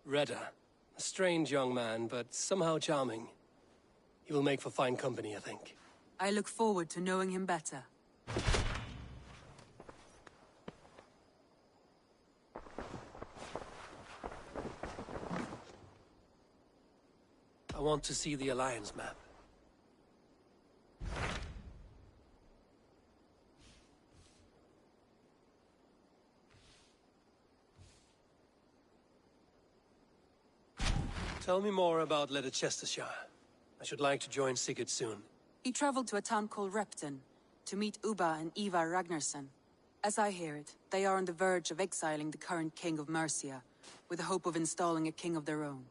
Speaker 5: Reda. A strange young man, but somehow charming. He will make for fine company, I think.
Speaker 11: I look forward to knowing him better.
Speaker 5: I want to see the Alliance map. Tell me more about Leicestershire. I should like to join Sigurd soon.
Speaker 11: He traveled to a town called Repton to meet Ubba and Ivar Ragnarsson. As I hear it, they are on the verge of exiling the current king of Mercia, with the hope of installing a king of their own.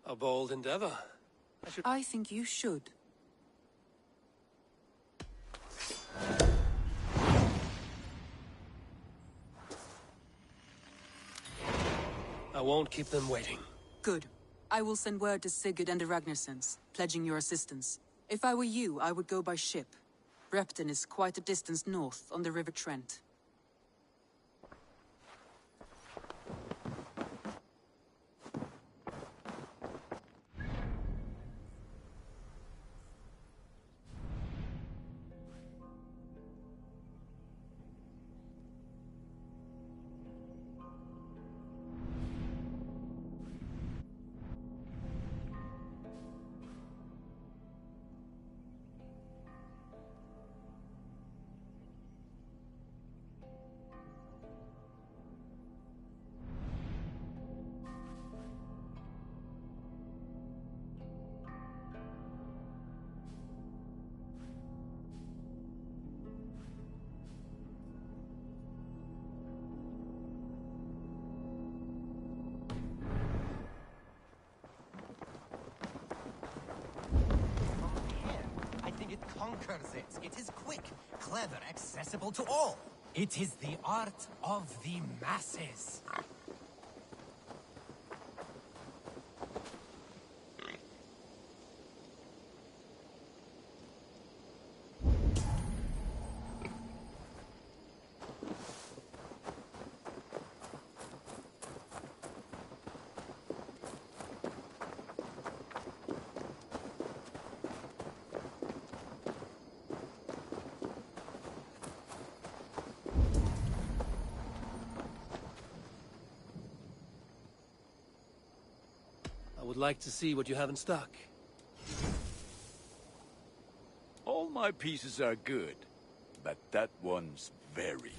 Speaker 5: A bold endeavor.
Speaker 11: I think you should.
Speaker 5: I won't keep them waiting.
Speaker 11: Good. I will send word to Sigurd and the Ragnarssons, pledging your assistance. If I were you, I would go by ship. Repton is quite a distance north on the River Trent.
Speaker 19: conquers it. It is quick, clever, accessible to all. It is the art of the masses.
Speaker 5: I would like to see what you have in stock.
Speaker 6: All my pieces are good, but that one's very good.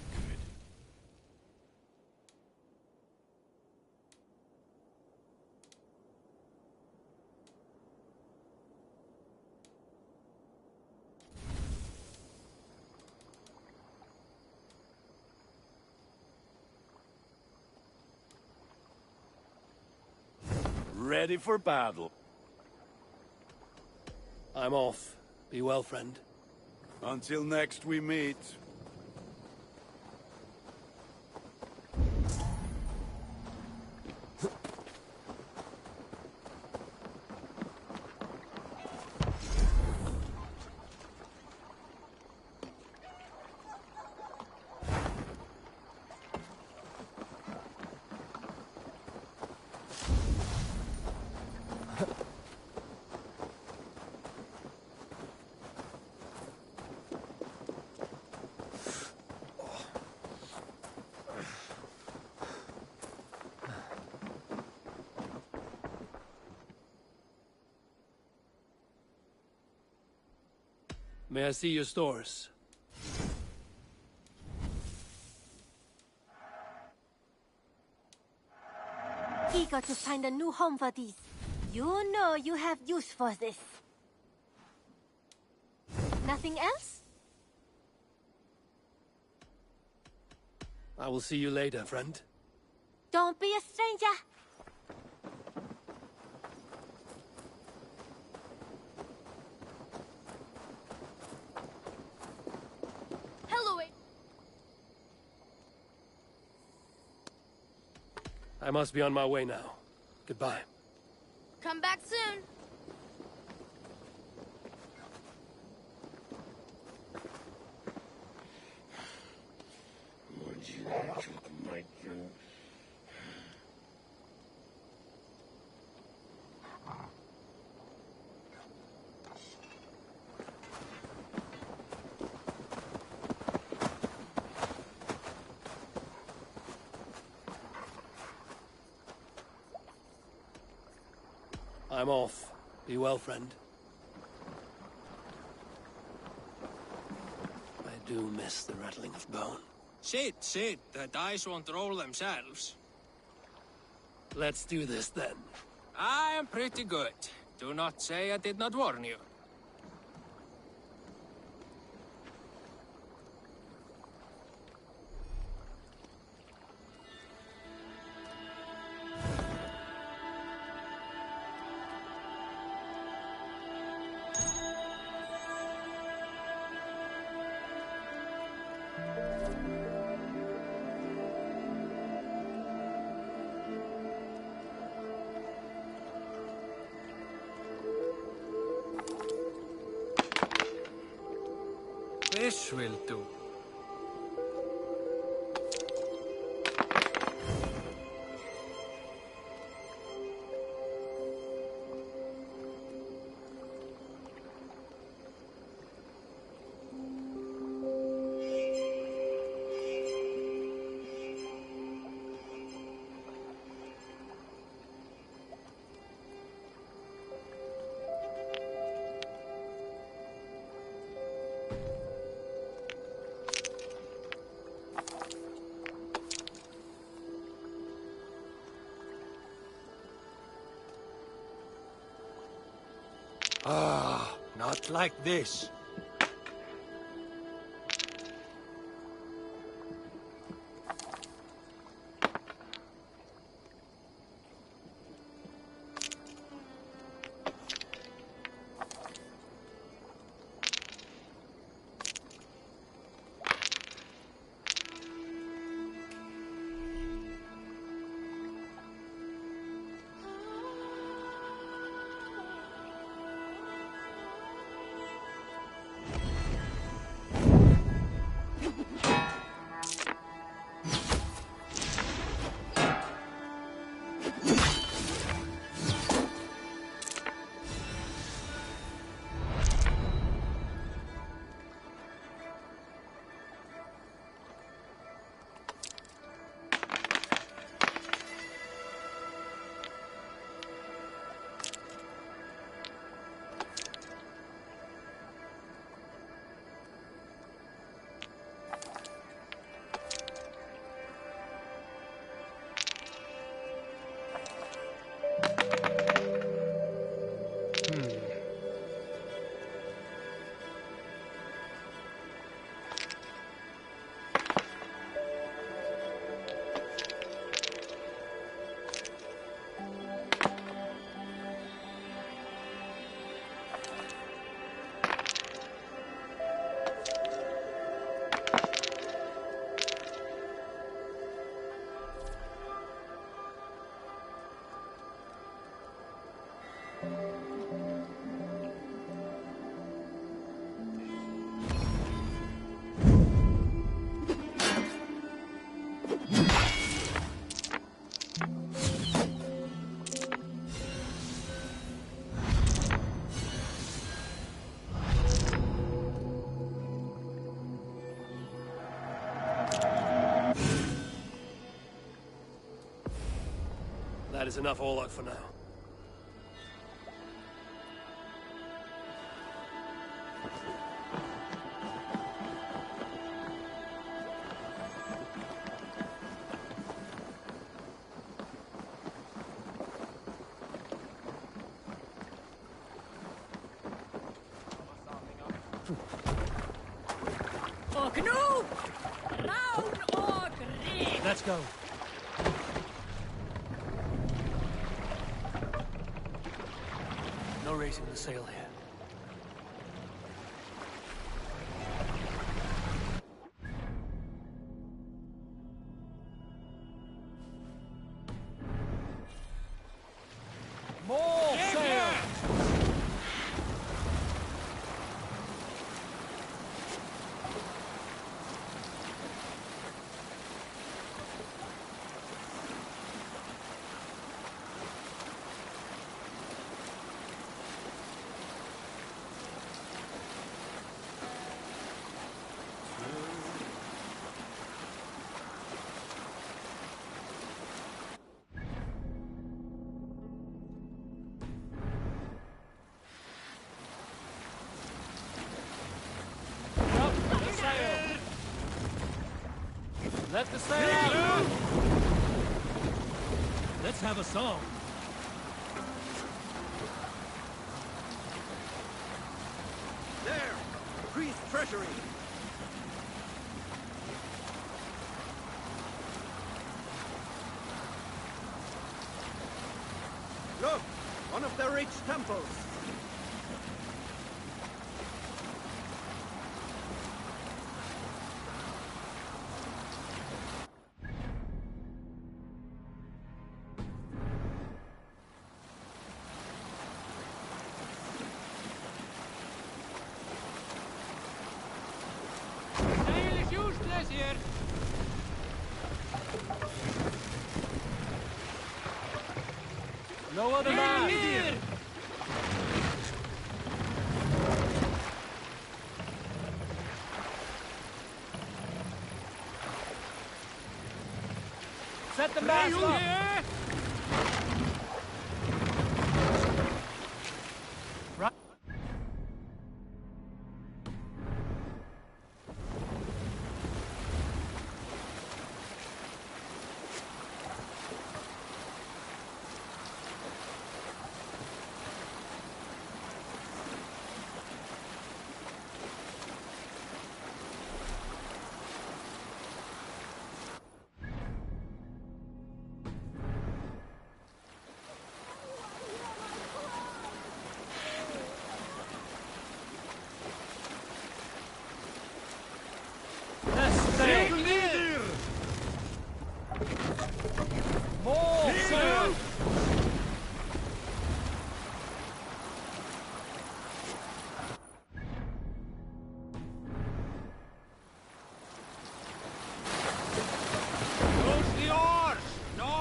Speaker 6: Ready for battle.
Speaker 5: I'm off. Be well, friend.
Speaker 6: Until next we meet.
Speaker 5: May I see your stores?
Speaker 20: Eager to find a new home for these. You know you have use for this. Nothing else?
Speaker 5: I will see you later, friend.
Speaker 20: Don't be a stranger.
Speaker 5: I must be on my way now. Goodbye.
Speaker 20: Come back soon.
Speaker 5: I'm off. Be well, friend. I do miss the rattling of bone.
Speaker 21: Sit. The dice won't roll themselves.
Speaker 5: Let's do this then.
Speaker 21: I am pretty good. Do not say I did not warn you. This will do.
Speaker 18: Ah, not like this.
Speaker 5: That is enough all out for now.
Speaker 10: Och nu! Down och red!
Speaker 15: Let's go.
Speaker 5: No raising the sail here.
Speaker 15: More sail! Let the sail out! Let's have a song.
Speaker 8: There! Priest treasury! Look! One of the rich temples!
Speaker 21: Sail is useless here.
Speaker 15: No other man!
Speaker 21: Here!
Speaker 15: Set the mast up!
Speaker 21: Here!
Speaker 15: Right.
Speaker 21: Clear!
Speaker 15: More sail!
Speaker 14: Use the oars! No!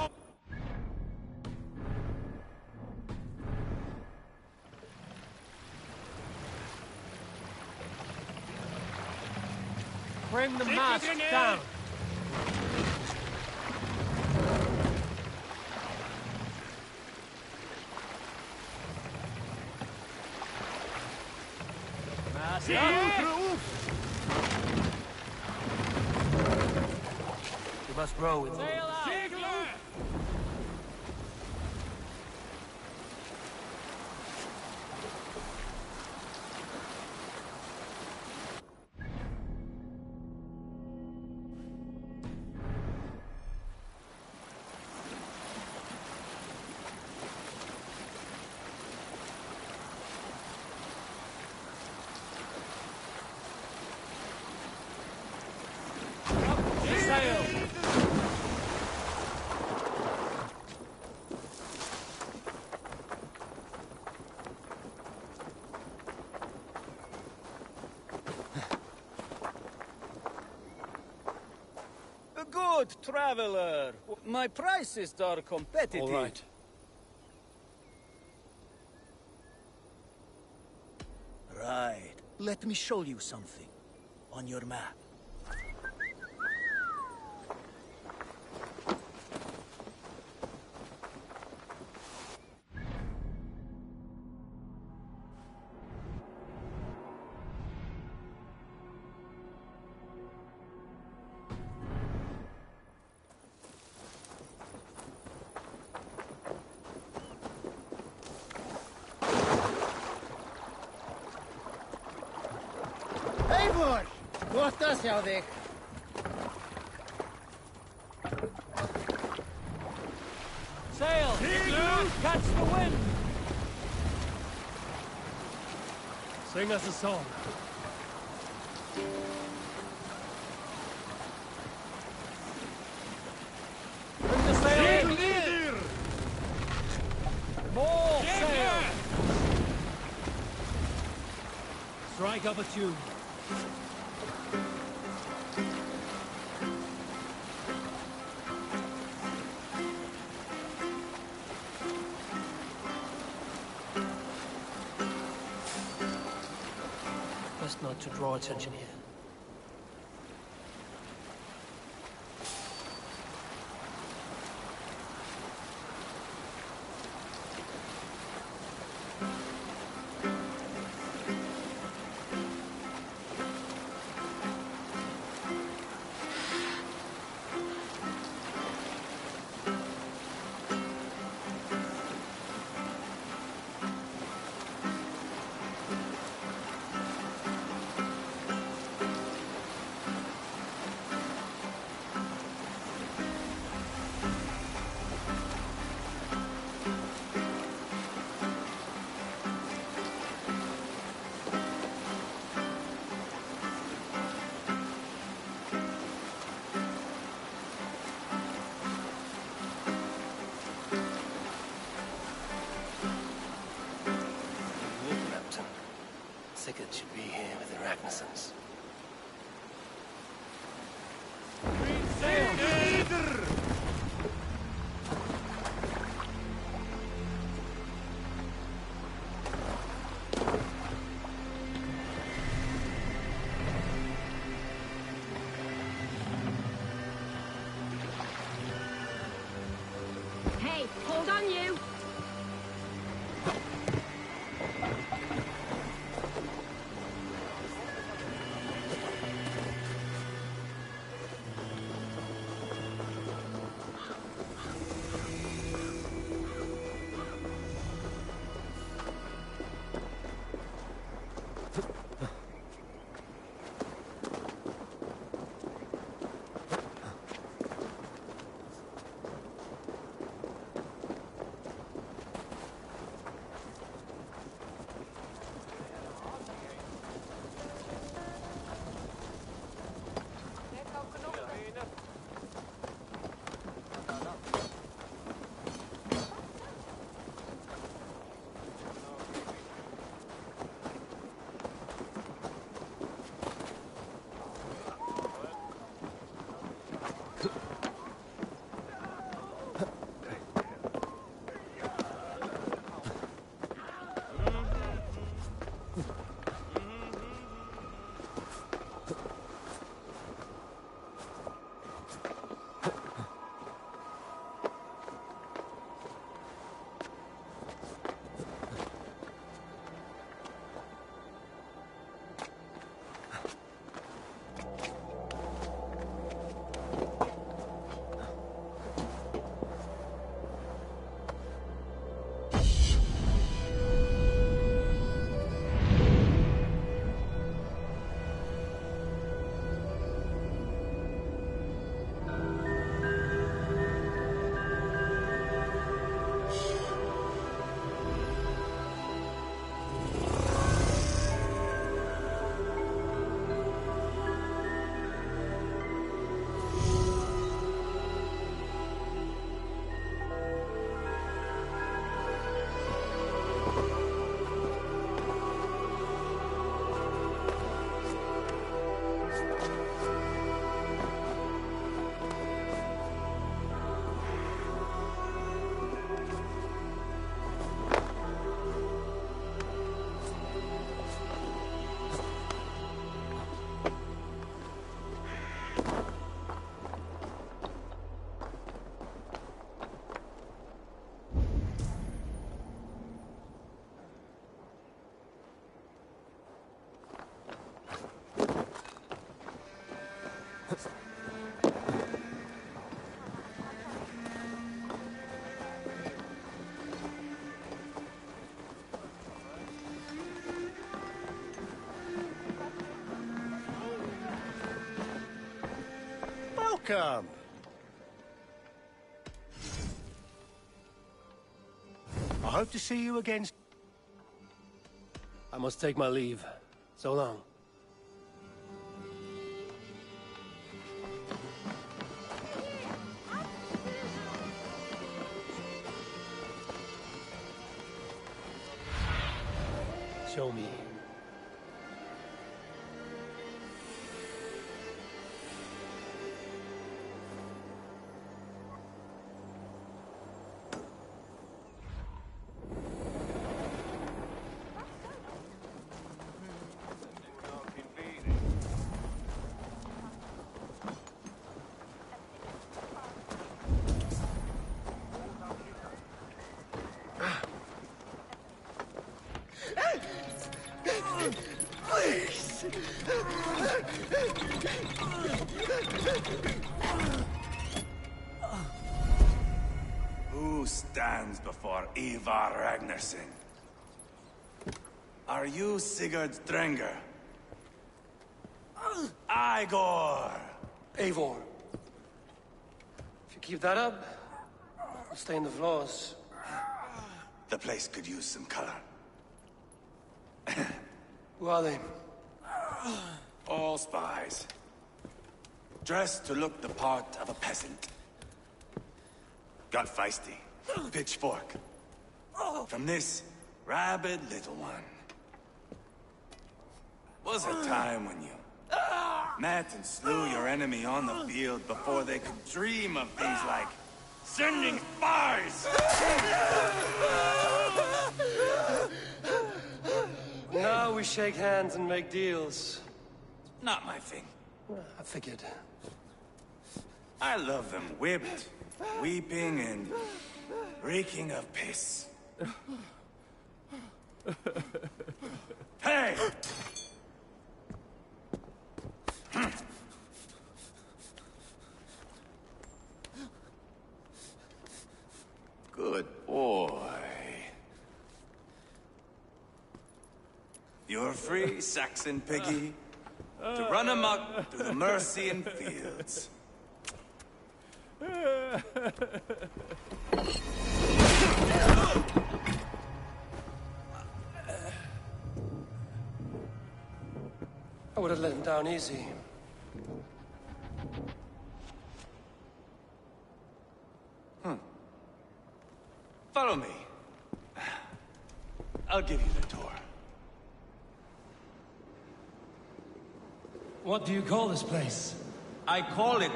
Speaker 15: Bring the mast down! Mast up!
Speaker 5: We must row with
Speaker 15: Sail out! Sail!
Speaker 1: good traveler. My prices are competitive.
Speaker 5: All right.
Speaker 16: Right. Let me show you something. On your map.
Speaker 12: Eivor! Gott að sjá þig.
Speaker 15: Sail! Catch the wind! Sing us a song. Bring the sail in! More sail! Strike up a tune.
Speaker 5: Best not to draw attention here. Sigurd should be here with the Ragnarsons.
Speaker 10: Hey, hold on you!
Speaker 12: Welcome. I hope to see you again.
Speaker 5: I must take my leave. So long. Show me.
Speaker 12: Please!
Speaker 2: Who stands before Ivar Ragnarsson? Are you Sigurd Drenger? Igor!
Speaker 5: Eivor. If you keep that up, I'll stain the floors.
Speaker 2: The place could use some color.
Speaker 5: Who are they?
Speaker 2: All spies. Dressed to look the part of a peasant. Got feisty. Pitchfork. From this rabid little one. Was a time when you met and slew your enemy on the field before they could dream of things like sending spies!
Speaker 5: Now we shake hands and make deals.
Speaker 2: Not my thing.
Speaker 5: I figured.
Speaker 2: I love them whipped, weeping, and reeking of piss. Hey! Good boy. You're free, Saxon piggy, to run amok through the Mercian fields.
Speaker 5: I would have let him down easy.
Speaker 2: Follow me. I'll give you the tour.
Speaker 5: What do you call this place?
Speaker 2: I call it...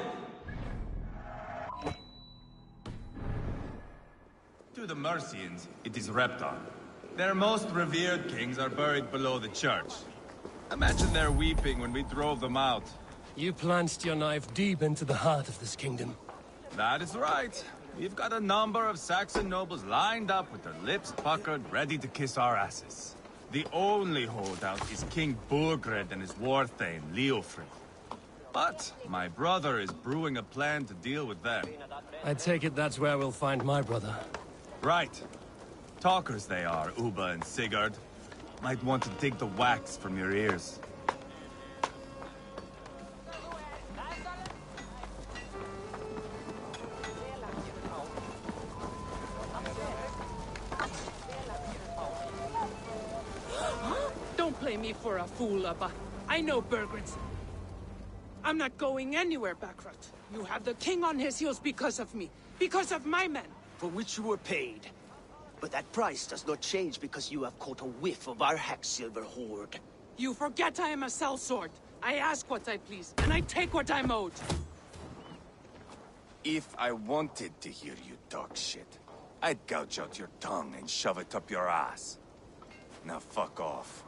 Speaker 22: To the Mercians, it is Repton. Their most revered kings are buried below the church. Imagine their weeping when we drove them out.
Speaker 5: You plunged your knife deep into the heart of this kingdom.
Speaker 22: That is right. We've got a number of Saxon nobles lined up with their lips puckered, ready to kiss our asses. The only holdout is King Burgred and his war thane, Leofrid. But my brother is brewing a plan to deal with them.
Speaker 5: I take it that's where we'll find my brother.
Speaker 22: Right. Talkers they are, Uba and Sigurd. Might want to dig the wax from your ears.
Speaker 23: Don't play me for a fool, Abba. I know Bergred's. I'm not going anywhere, Backrot. You have the king on his heels because of me. Because of my men.
Speaker 24: For which you were paid. But that price does not change because you have caught a whiff of our Hacksilver hoard.
Speaker 23: You forget I am a sellsword. I ask what I please, and I take what I'm owed.
Speaker 2: If I wanted to hear you talk shit, I'd gouge out your tongue and shove it up your ass. Now fuck off.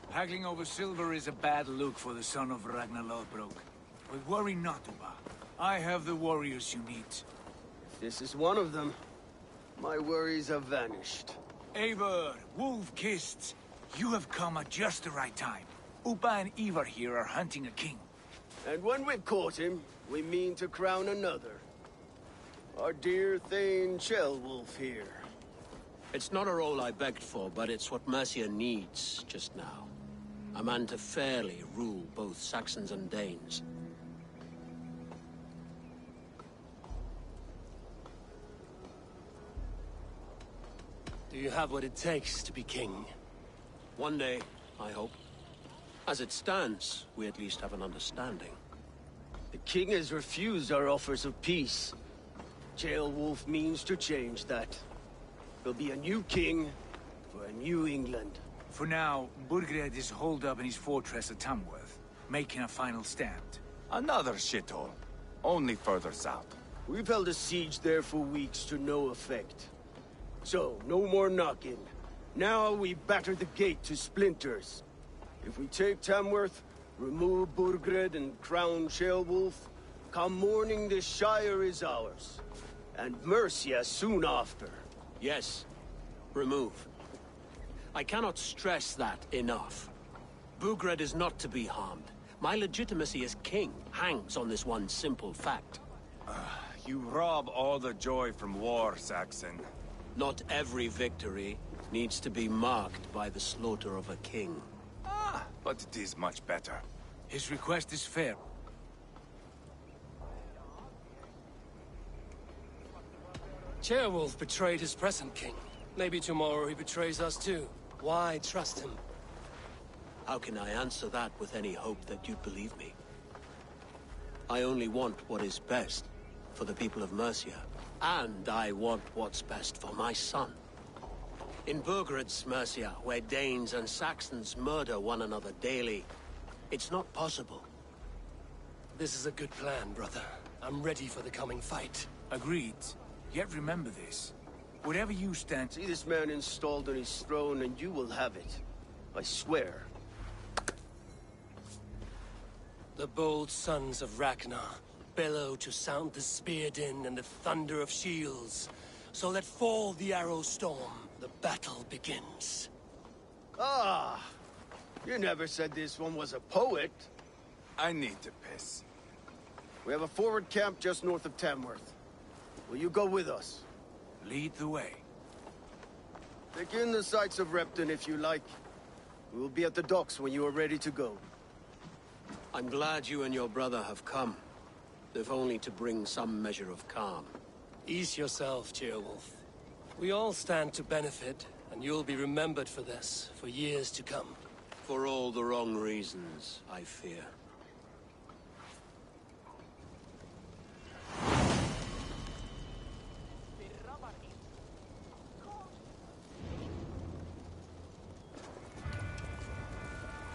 Speaker 25: Haggling over silver is a bad look for the son of Ragnar Lodbrok. But worry not, Uba. I have the warriors you need.
Speaker 24: This is one of them. My worries have vanished.
Speaker 25: Eivor, wolf-kissed, you have come at just the right time. Uba and Ivar here are hunting a king.
Speaker 24: And when we've caught him, we mean to crown another. Our dear Thane Chelwolf here.
Speaker 26: It's not a role I begged for, but it's what Mercia needs just now.
Speaker 5: A man to fairly rule both Saxons and Danes. Do you have what it takes to be king? One day, I hope. As it stands, we at least have an understanding.
Speaker 24: The king has refused our offers of peace. Ceolwulf means to change that. There'll be a new king for a new England.
Speaker 25: For now, Burgred is holed up in his fortress at Tamworth, making a final stand.
Speaker 6: Another shithole. Only further south.
Speaker 24: We've held a siege there for weeks to no effect. So, no more knocking. Now we batter the gate to splinters. If we take Tamworth, remove Burgred and crown Ceolwulf, come morning the Shire is ours. And Mercia soon after.
Speaker 5: Yes, remove. I cannot stress that enough. Burgred is not to be harmed. My legitimacy as king hangs on this one simple fact.
Speaker 6: You rob all the joy from war, Saxon.
Speaker 5: Not every victory needs to be marked by the slaughter of a king.
Speaker 6: But it is much better.
Speaker 25: His request is fair.
Speaker 5: Ceolwulf betrayed his present king. Maybe tomorrow he betrays us too. Why trust him? How can I answer that with any hope that you'd believe me? I only want what is best for the people of Mercia. And I want what's best for my son. In Burgred's Mercia, where Danes and Saxons murder one another daily, it's not possible. This is a good plan, brother. I'm ready for the coming fight.
Speaker 25: Agreed. Yet remember this. Whatever you stand...
Speaker 24: See this man installed on his throne and you will have it. I swear.
Speaker 5: The bold sons of Ragnar bellow to sound the spear din and the thunder of shields. So let fall the arrow storm. The battle begins.
Speaker 24: Ah! You never said this one was a poet.
Speaker 6: I need to piss.
Speaker 24: We have a forward camp just north of Tamworth. Will you go with us?
Speaker 25: Lead the way.
Speaker 24: Take in the sights of Repton if you like. We will be at the docks when you are ready to go.
Speaker 5: I'm glad you and your brother have come. If only to bring some measure of calm. Ease yourself, Ceolwulf. We all stand to benefit, and you'll be remembered for this, for years to come. For all the wrong reasons, I fear.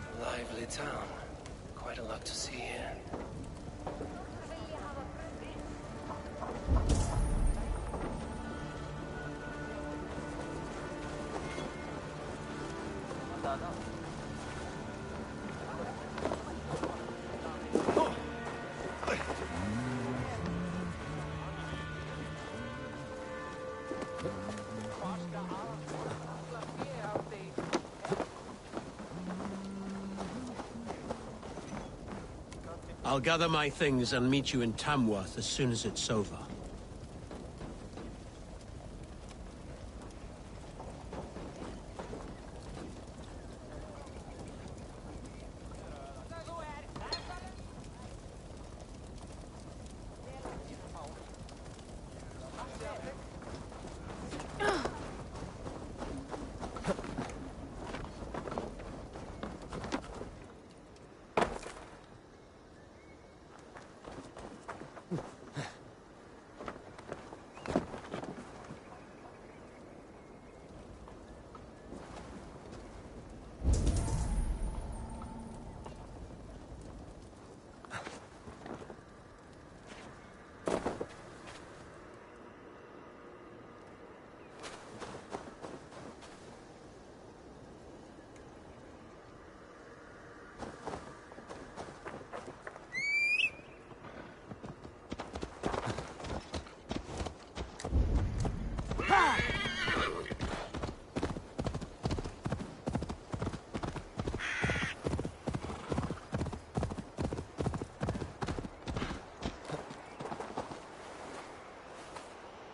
Speaker 5: A lively town. Quite a lot to see here. I'll gather my things and meet you in Tamworth as soon as it's over.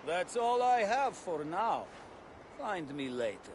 Speaker 1: That's all I have for now. Find me later.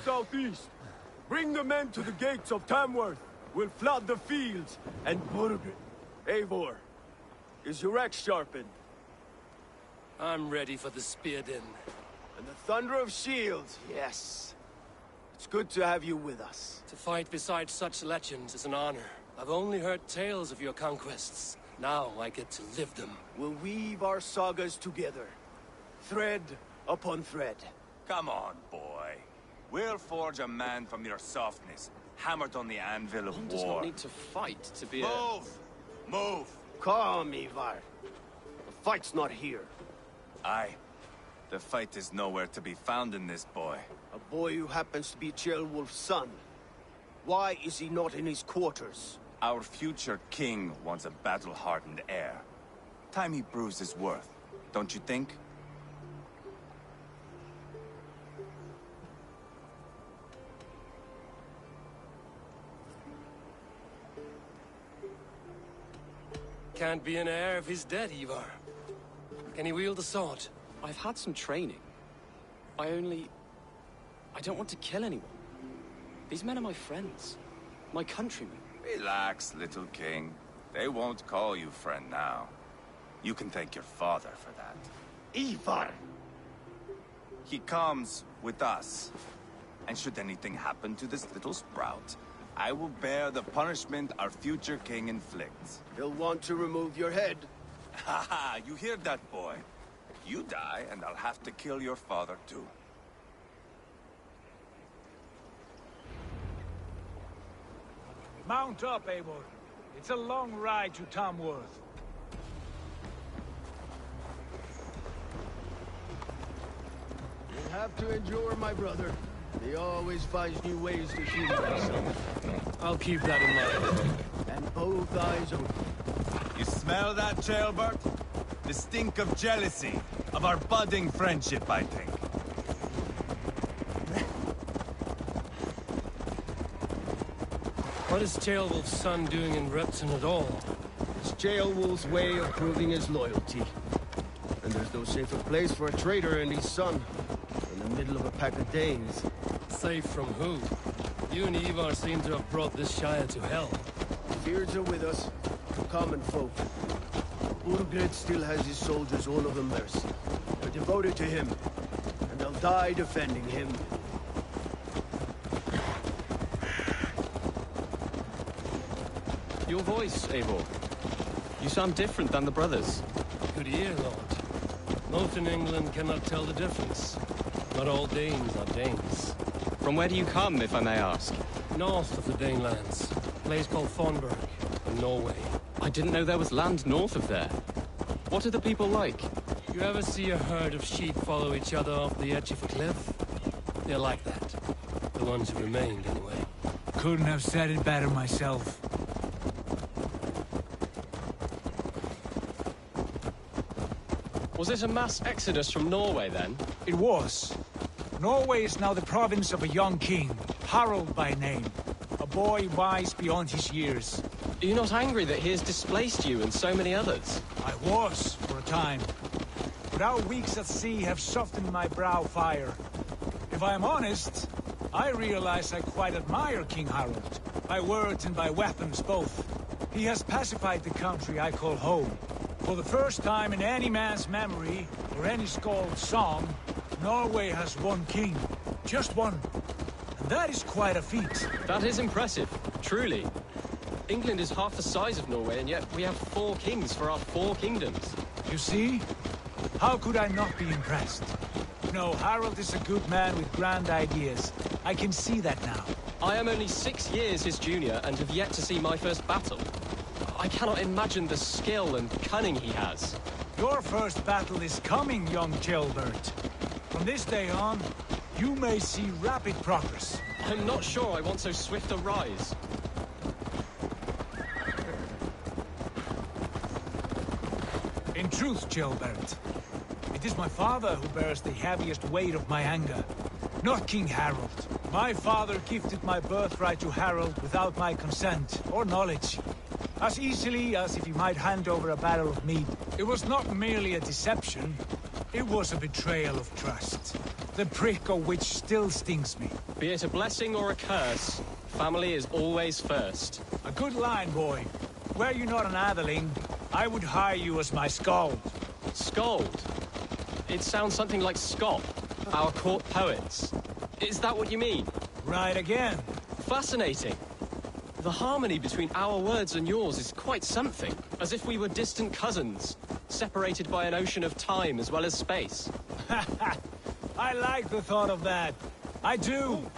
Speaker 24: southeast. Bring the men to the gates of Tamworth. We'll flood the fields and Burgred. Eivor, is your axe sharpened?
Speaker 5: I'm ready for the spear din.
Speaker 24: And the thunder of shields, yes. It's good to have you with us.
Speaker 5: To fight beside such legends is an honor. I've only heard tales of your conquests. Now I get to live them.
Speaker 24: We'll weave our sagas together. Thread upon thread.
Speaker 2: Come on, boy. We'll forge a man from your softness, hammered on the anvil of
Speaker 5: One
Speaker 2: war.
Speaker 5: does not need to fight to be
Speaker 2: Move! Move!
Speaker 24: Calm, Ivar. The fight's not here.
Speaker 2: Aye. The fight is nowhere to be found in this boy.
Speaker 24: A boy who happens to be Ceolwulf's son. Why is he not in his quarters?
Speaker 2: Our future king wants a battle-hardened heir. Time he proves his worth, don't you think?
Speaker 5: Can't be an heir if he's dead, Ivar. Can he wield the sword?
Speaker 3: I've had some training. I don't want to kill anyone. These men are my friends. My countrymen.
Speaker 2: Relax, little king. They won't call you friend now. You can thank your father for that.
Speaker 24: Ivar!
Speaker 2: He comes with us. And should anything happen to this little sprout, I will bear the punishment our future king inflicts.
Speaker 24: He'll want to remove your head.
Speaker 2: Ha ha! You hear that, boy? You die, and I'll have to kill your father, too.
Speaker 25: Mount up, Eivor. It's a long ride to Tamworth.
Speaker 24: You'll have to endure, my brother. He always finds new ways to humor himself.
Speaker 5: I'll keep that in mind.
Speaker 24: And both eyes open.
Speaker 22: You smell that, Ceolbert? The stink of jealousy, of our budding friendship, I think.
Speaker 5: What is Ceolwulf's son doing in Repton at all?
Speaker 24: It's Ceolwulf's way of proving his loyalty. And there's no safer place for a traitor and his son in the middle of a pack of Danes.
Speaker 5: Safe from who? You and Ivar seem to have brought this Shire to hell.
Speaker 24: Fears are with us, the common folk. Burgred still has his soldiers all over mercy. They're devoted to him, and they'll die defending him.
Speaker 3: Your voice, Eivor. You sound different than the brothers.
Speaker 5: Good ear, Lord. Most in England cannot tell the difference. Not all Danes are Danes.
Speaker 3: From where do you come, if I may ask?
Speaker 5: North of the Danelands. A place called Thornburg, in Norway.
Speaker 3: I didn't know there was land north of there. What are the people like?
Speaker 5: You ever see a herd of sheep follow each other off the edge of a cliff? They're like that. The ones who remained, anyway.
Speaker 25: Couldn't have said it better myself.
Speaker 3: Was it a mass exodus from Norway, then?
Speaker 25: It was. Norway is now the province of a young king, Harald by name. A boy wise beyond his years.
Speaker 3: Are you not angry that he has displaced you and so many others?
Speaker 25: I was, for a time. But our weeks at sea have softened my brow fire. If I am honest, I realize I quite admire King Harald. By words and by weapons both. He has pacified the country I call home. For the first time in any man's memory, or any skald's song, Norway has one king. Just one. And that is quite a feat.
Speaker 3: That is impressive, truly. England is half the size of Norway, and yet we have 4 kings for our 4 kingdoms.
Speaker 25: You see? How could I not be impressed? No, Harald is a good man with grand ideas. I can see that now.
Speaker 3: I am only 6 years his junior, and have yet to see my first battle. I cannot imagine the skill and cunning he has.
Speaker 25: Your first battle is coming, young Ceolbert. From this day on, you may see rapid progress.
Speaker 3: I'm not sure I want so swift a rise.
Speaker 25: In truth, Ceolbert, it is my father who bears the heaviest weight of my anger, not King Harald. My father gifted my birthright to Harald without my consent or knowledge. As easily as if he might hand over a barrel of mead. It was not merely a deception, it was a betrayal of trust. the prick of which still stings me.
Speaker 4: Be it a blessing or a curse, family is always first.
Speaker 25: A good line, boy. Were you not an atheling, I would hire you as my skald.
Speaker 4: Skald? It sounds something like Scott, our court poets. Is that what you mean?
Speaker 25: Right again.
Speaker 4: Fascinating. The harmony between our words and yours is quite something. As if we were distant cousins, separated by an ocean of time as well as space.
Speaker 25: I like the thought of that. I do.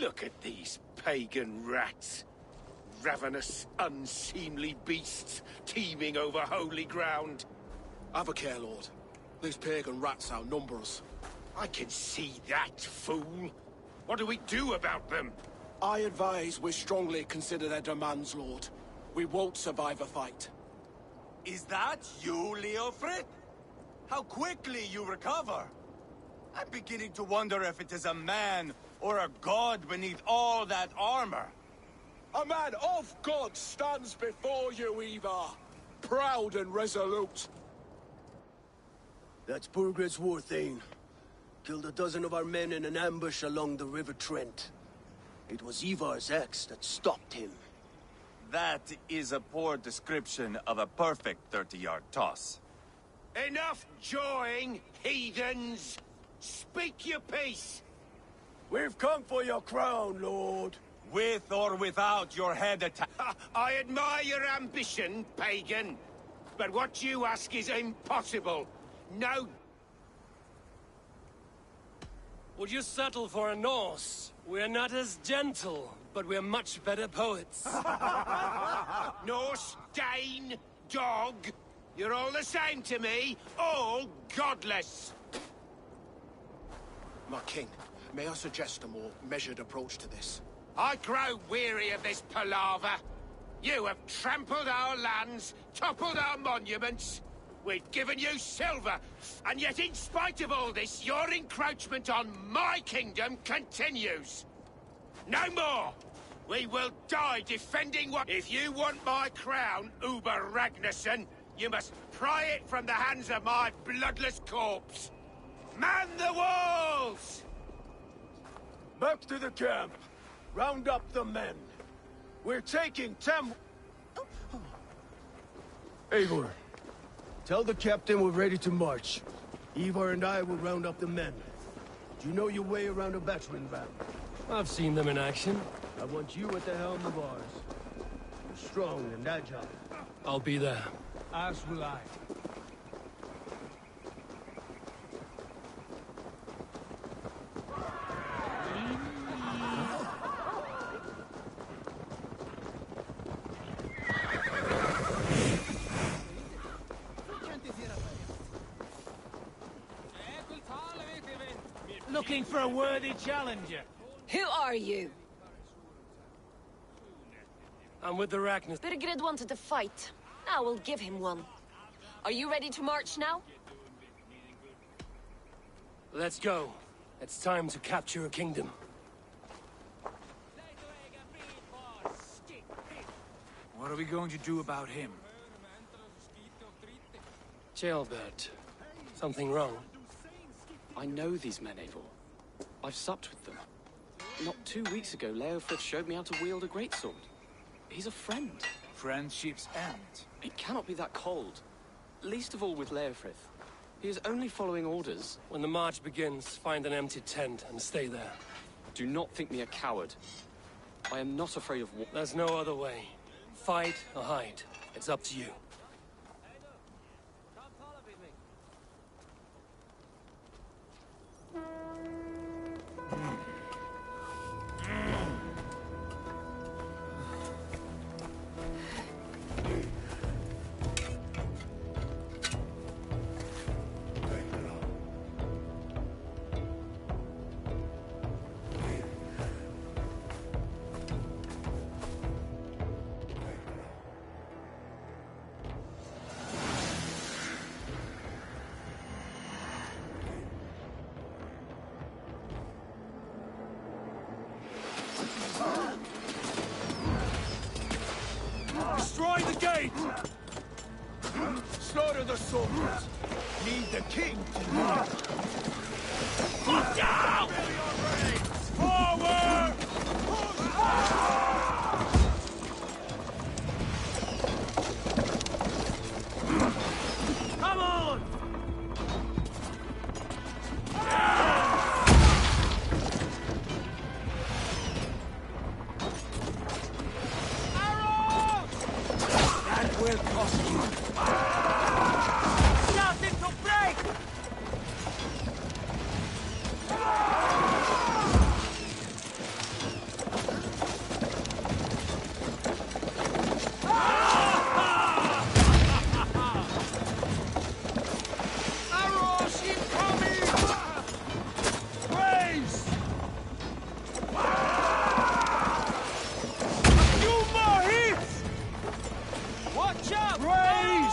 Speaker 14: Look at these pagan rats. Ravenous, unseemly beasts teeming over holy ground.
Speaker 8: Have a care, Lord. These pagan rats outnumber us.
Speaker 14: I can see that, fool. What do we do about them?
Speaker 8: I advise we strongly consider their demands, Lord. We won't survive a fight.
Speaker 2: Is that you, Leofrid? How quickly you recover! I'm beginning to wonder if it is a man or a god beneath all that armor.
Speaker 8: A man of God stands before you, Ivar. Proud and resolute.
Speaker 24: That's Burgred's Warthane. Killed a dozen of our men in an ambush along the River Trent. It was Ivar's axe that stopped him.
Speaker 2: That is a poor description of a perfect 30-yard toss.
Speaker 14: Enough jawing, heathens! Speak your piece!
Speaker 24: We've come for your crown, Lord.
Speaker 2: With or without your head attack.
Speaker 14: I admire your ambition, pagan. But what you ask is impossible. No.
Speaker 15: Would you settle for a Norse? We're not as gentle, but we're much better poets.
Speaker 14: Norse, Dane, dog. You're all the same to me. All godless.
Speaker 8: My king, may I suggest a more measured approach to this?
Speaker 14: I grow weary of this palaver. You have trampled our lands, toppled our monuments. We've given you silver, and yet in spite of all this, your encroachment on my kingdom continues. No more! We will die defending what— If you want my crown, Uber Ragnarsson, you must pry it from the hands of my bloodless corpse. Man the walls!
Speaker 24: Back to the camp. Round up the men. We're taking Eivor, tell the captain we're ready to march. Ivar and I will round up the men. Do you know your way around a battering ram?
Speaker 15: I've seen them in action.
Speaker 24: I want you at the helm of ours. You're strong and agile.
Speaker 15: I'll be there.
Speaker 25: As will I.
Speaker 15: Looking for a worthy challenger.
Speaker 10: Who are you?
Speaker 15: I'm with the Ragnar.
Speaker 10: Birgred wanted to fight. I will give him one. Are you ready to march now?
Speaker 15: Let's go. It's time to capture a kingdom.
Speaker 25: What are we going to do about him?
Speaker 15: Jailbird. Something wrong?
Speaker 3: I know these men, Eivor. I've supped with them. Not 2 weeks ago, Leofrith showed me how to wield a greatsword. He's a friend.
Speaker 22: Friendship's end.
Speaker 3: It cannot be that cold. Least of all with Leofrith. He is only following orders.
Speaker 15: When the march begins, find an empty tent and stay there.
Speaker 3: Do not think me a coward. I am not afraid of war.
Speaker 15: There's no other way. Fight or hide. It's up to you.
Speaker 14: Destroy the gate! Slaughter the soldiers! Need the king to lead! Put down! Forward! Come on! Will cost you. Shout into break! Arrows incoming! Raise! A few more hits! Watch out! Raise!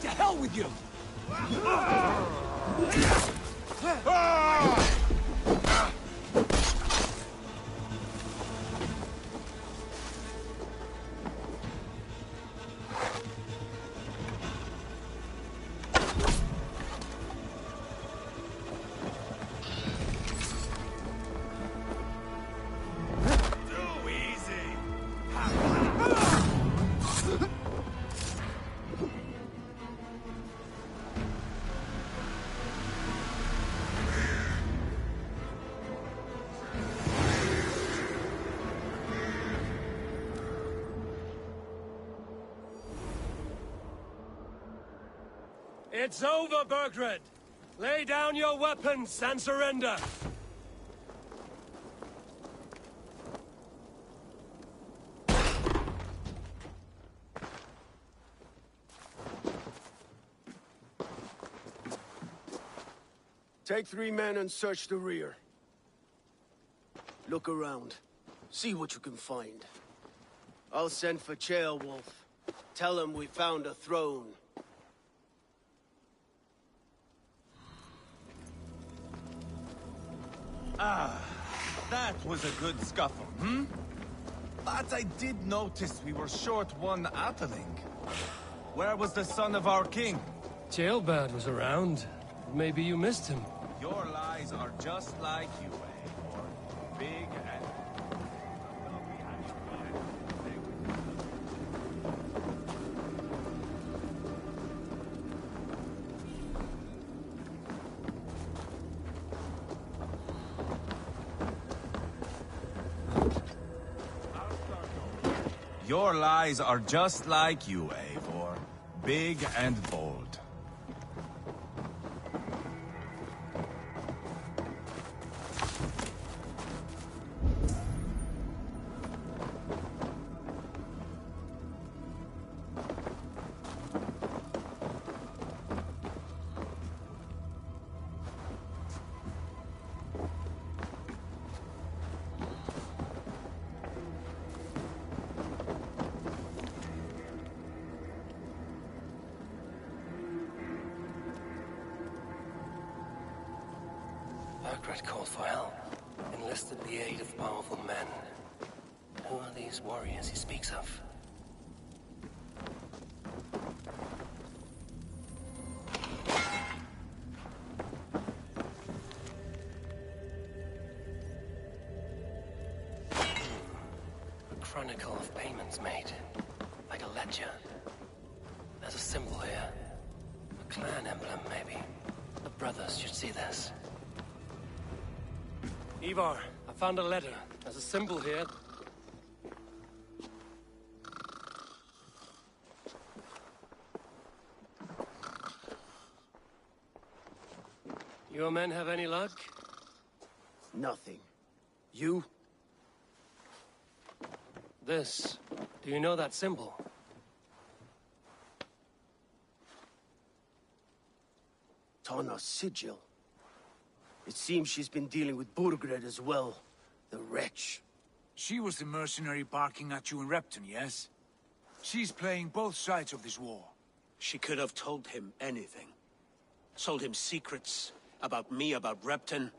Speaker 25: To hell with you!
Speaker 15: It's over, Burgred! Lay down your weapons and surrender!
Speaker 24: Take 3 men and search the rear. Look around. See what you can find. I'll send for Ceolwulf. Tell him we found a throne.
Speaker 22: Ah, that was a good scuffle, hmm? But I did notice we were short one Atheling. Where was the son of our king?
Speaker 15: Ceolbad was around. Maybe you missed him.
Speaker 22: Your lies are just like you, eh? Or big and... Your lies are just like you, Eivor. Big and bold.
Speaker 5: Burgred called for help, enlisted the aid of powerful men. Who are these warriors he speaks of? A chronicle of payments made, like a ledger. There's a symbol here. A clan emblem, maybe. The brothers should see this.
Speaker 15: Ivar, I found a letter. There's a symbol here. Your men have any luck?
Speaker 24: Nothing. You?
Speaker 15: This. Do you know that symbol?
Speaker 24: Tana's sigil. It seems she's been dealing with Burgred as well. The wretch.
Speaker 25: She was the mercenary barking at you in Repton, yes? She's playing both sides of this war.
Speaker 8: She could have told him anything. Told him secrets about me, about Repton,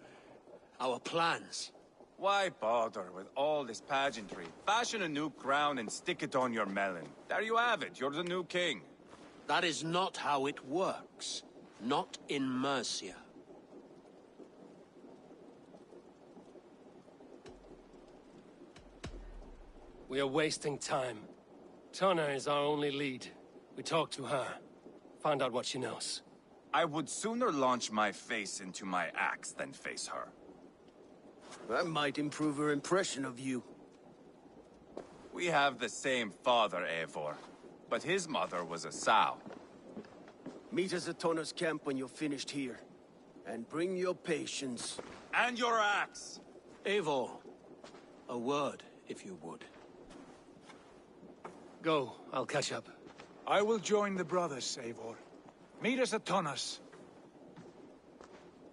Speaker 8: our plans.
Speaker 22: Why bother with all this pageantry? Fashion a new crown and stick it on your melon. There you have it, you're the new king.
Speaker 8: That is not how it works. Not in Mercia.
Speaker 21: We are wasting time. Tana is our only lead. We talk to her. Find out what she knows.
Speaker 22: I would sooner launch my face into my axe than face her.
Speaker 24: That might improve her impression of you.
Speaker 22: We have the same father, Eivor. But his mother was a sow.
Speaker 24: Meet us at Tana's camp when you're finished here. And bring your patience.
Speaker 22: And your axe!
Speaker 8: Eivor, a word, if you would.
Speaker 21: Go, I'll catch up.
Speaker 25: I will join the brothers, Eivor. Meet us at Tana's.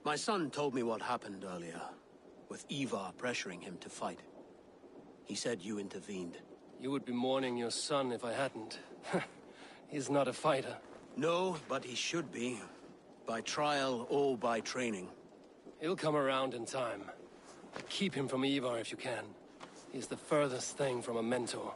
Speaker 8: My son told me what happened earlier, with Ivar pressuring him to fight. He said you intervened.
Speaker 21: You would be mourning your son if I hadn't. He's not a fighter.
Speaker 8: No, but he should be. By trial or by training.
Speaker 21: He'll come around in time. Keep him from Ivar if you can. He's the furthest thing from a mentor.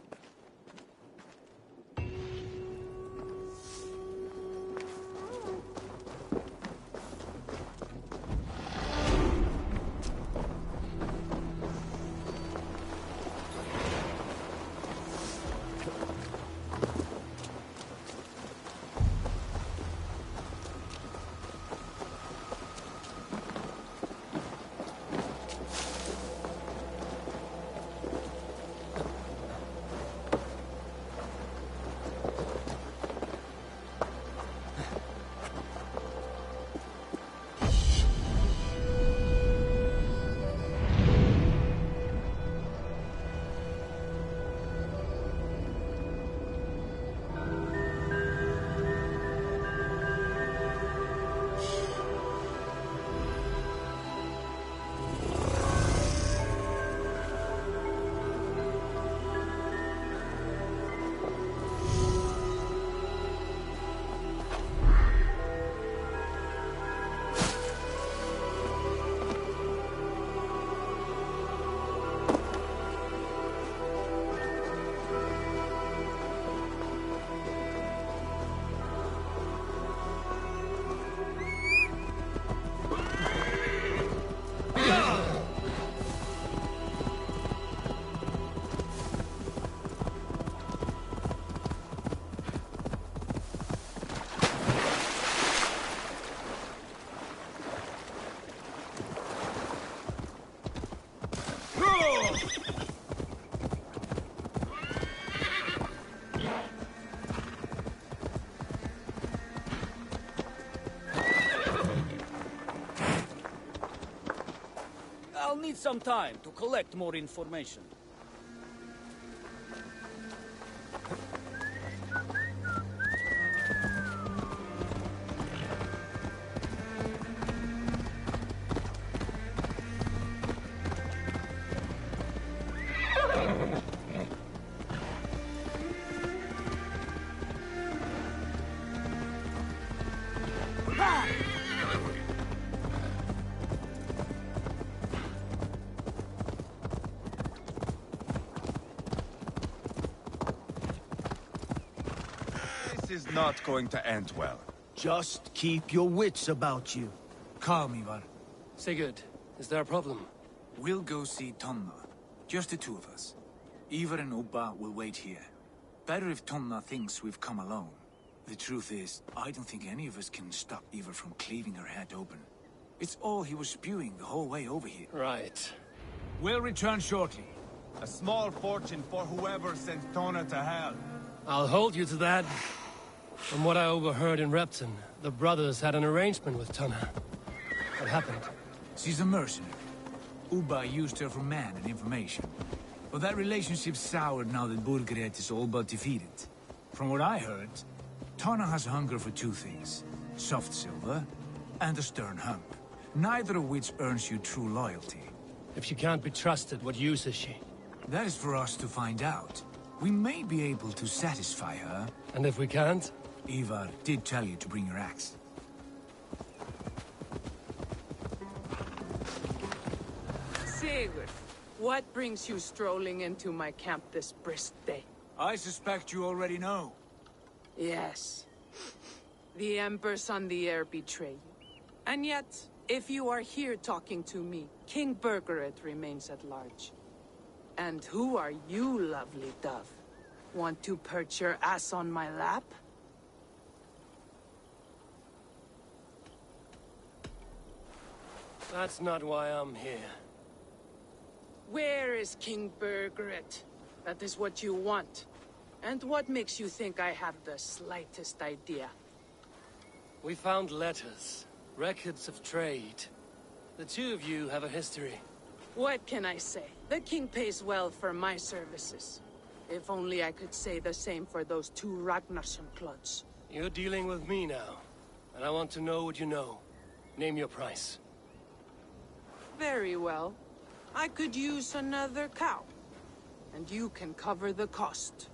Speaker 1: I'll need some time to collect more information.
Speaker 22: This is not going to end well.
Speaker 24: Just keep your wits about you.
Speaker 25: Calm, Ivar.
Speaker 21: Sigurd, is there a problem?
Speaker 25: We'll go see Tonna. Just the two of us. Ivar and Ubba will wait here. Better if Tonna thinks we've come alone. The truth is, I don't think any of us can stop Ivar from cleaving her head open. It's all he was spewing the whole way over here.
Speaker 21: Right.
Speaker 25: We'll return shortly.
Speaker 22: A small fortune for whoever sent Tona to hell.
Speaker 21: I'll hold you to that. From what I overheard in Repton, the brothers had an arrangement with Tana. What happened?
Speaker 25: She's a mercenary. Ubba used her for man and information. But that relationship soured now that Burgred is all but defeated. From what I heard, Tana has hunger for two things. Soft silver and a stern hump, neither of which earns you true loyalty.
Speaker 21: If she can't be trusted, what use is she?
Speaker 25: That is for us to find out. We may be able to satisfy her.
Speaker 21: And if we can't?
Speaker 25: Ivar did tell you to bring your axe.
Speaker 23: Sigurd, what brings you strolling into my camp this brisk day?
Speaker 25: I suspect you already know.
Speaker 23: Yes. The Embers on the air betray you. And yet, if you are here talking to me, King Birgit remains at large. And who are you, lovely dove? Want to perch your ass on my lap?
Speaker 21: That's not why I'm here.
Speaker 23: Where is King Birgit? That is what you want. And what makes you think I have the slightest idea?
Speaker 21: We found letters, records of trade. The two of you have a history.
Speaker 23: What can I say? The king pays well for my services. If only I could say the same for those two Ragnarsson clods.
Speaker 21: You're dealing with me now, and I want to know what you know. Name your price.
Speaker 23: Very well. I could use another cow. And you can cover the cost.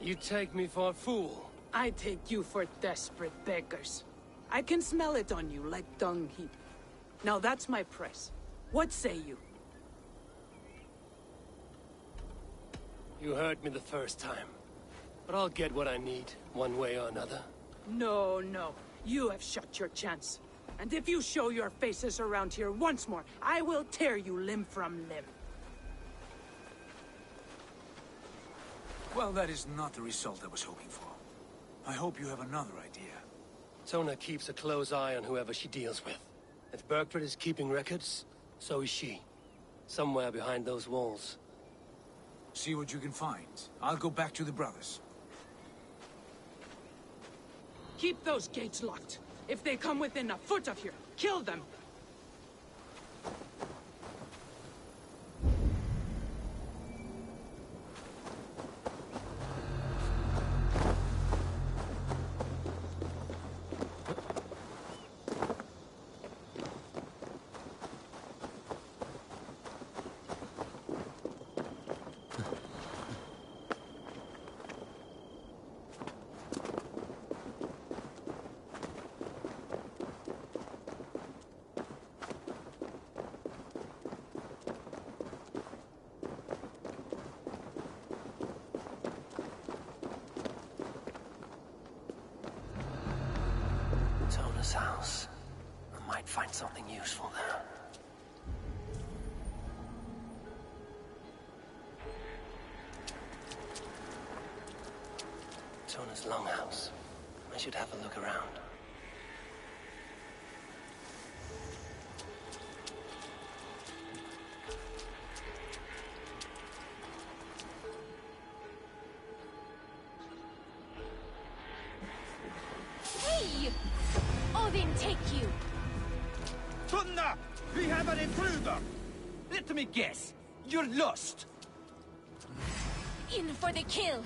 Speaker 21: You take me for a fool.
Speaker 23: I take you for desperate beggars. I can smell it on you like dung heap. Now that's my price. What say you?
Speaker 21: You heard me the first time. But I'll get what I need, one way or another.
Speaker 23: No, no. You have shot your chance. And if you show your faces around here once more, I will tear you limb from limb.
Speaker 25: Well, that is not the result I was hoping for. I hope you have another idea.
Speaker 21: Tona keeps a close eye on whoever she deals with. If Bergford is keeping records, so is she. Somewhere behind those walls.
Speaker 25: See what you can find. I'll go back to the brothers.
Speaker 23: Keep those gates locked. If they come within a foot of here, kill them.
Speaker 5: Tona's house. I might find something useful there. Tona's longhouse. I should have a look around.
Speaker 20: Hey! Odin take you!
Speaker 14: Tunna! We have an intruder! Let me guess. You're lost.
Speaker 20: In for the kill!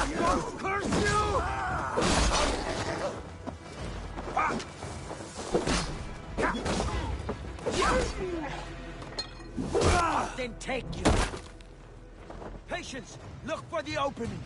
Speaker 14: Magos, curse you!
Speaker 18: Then take you. Patience! Look for the opening!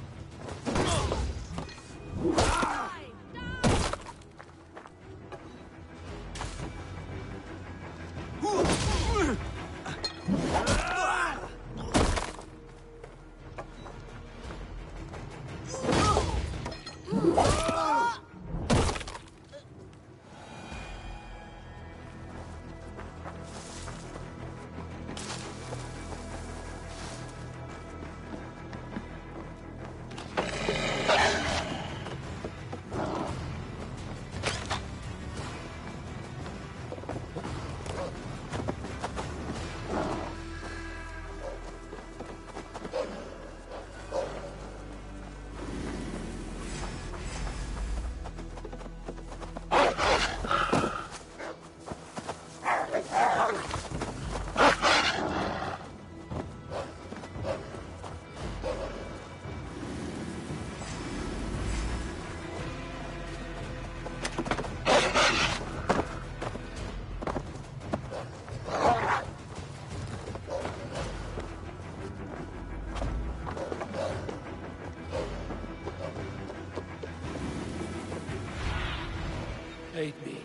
Speaker 5: Aid me.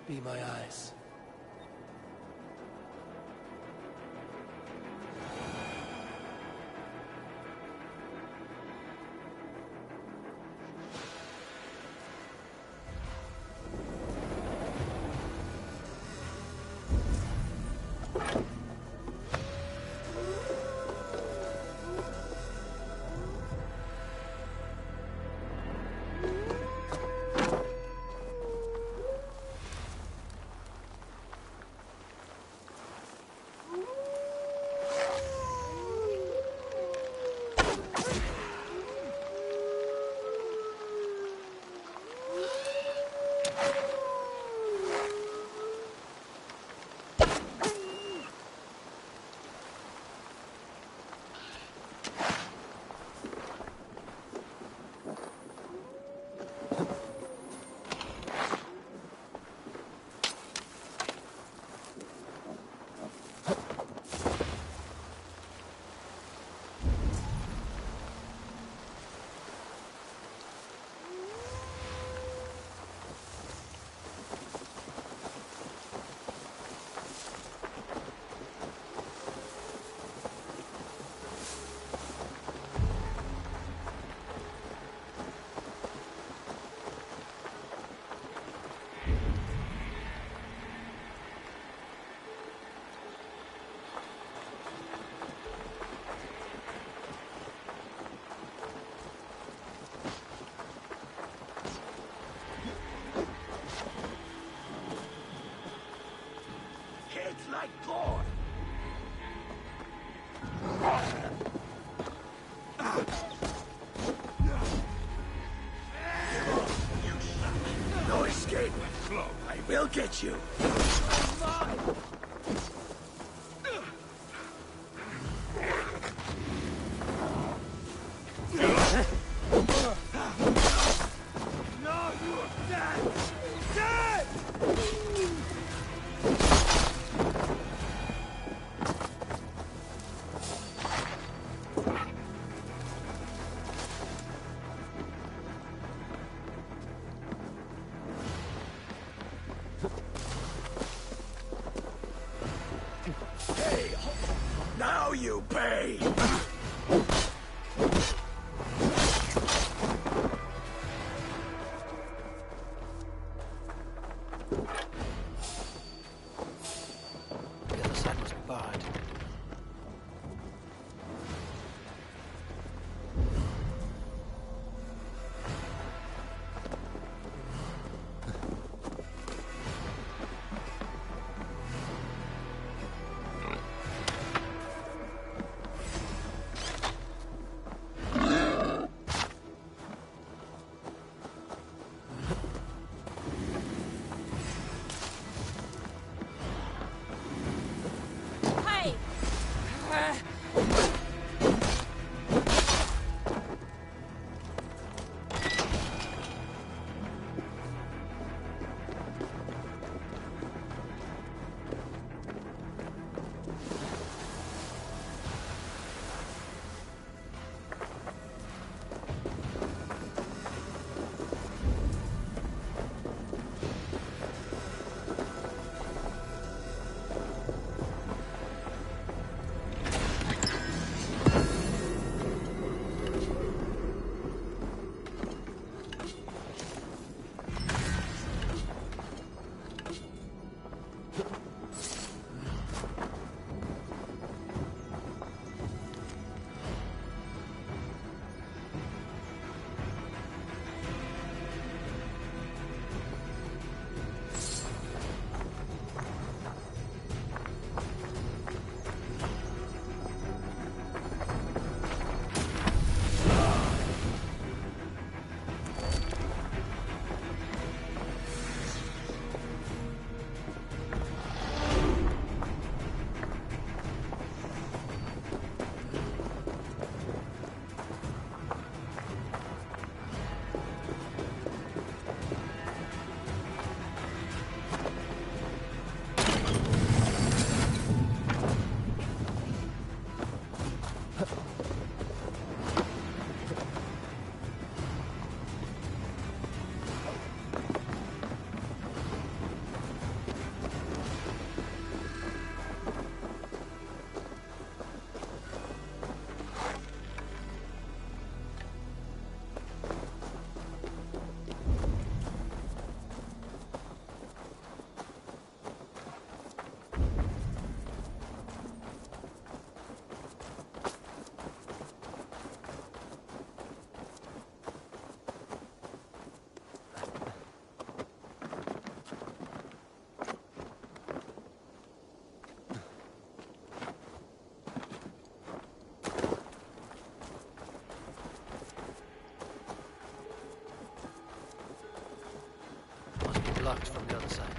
Speaker 5: Be my eyes.
Speaker 14: It's like gore! No escape! I will get you! No, you are dead! Dead! Hey, now you pay!
Speaker 21: blocked from the other side.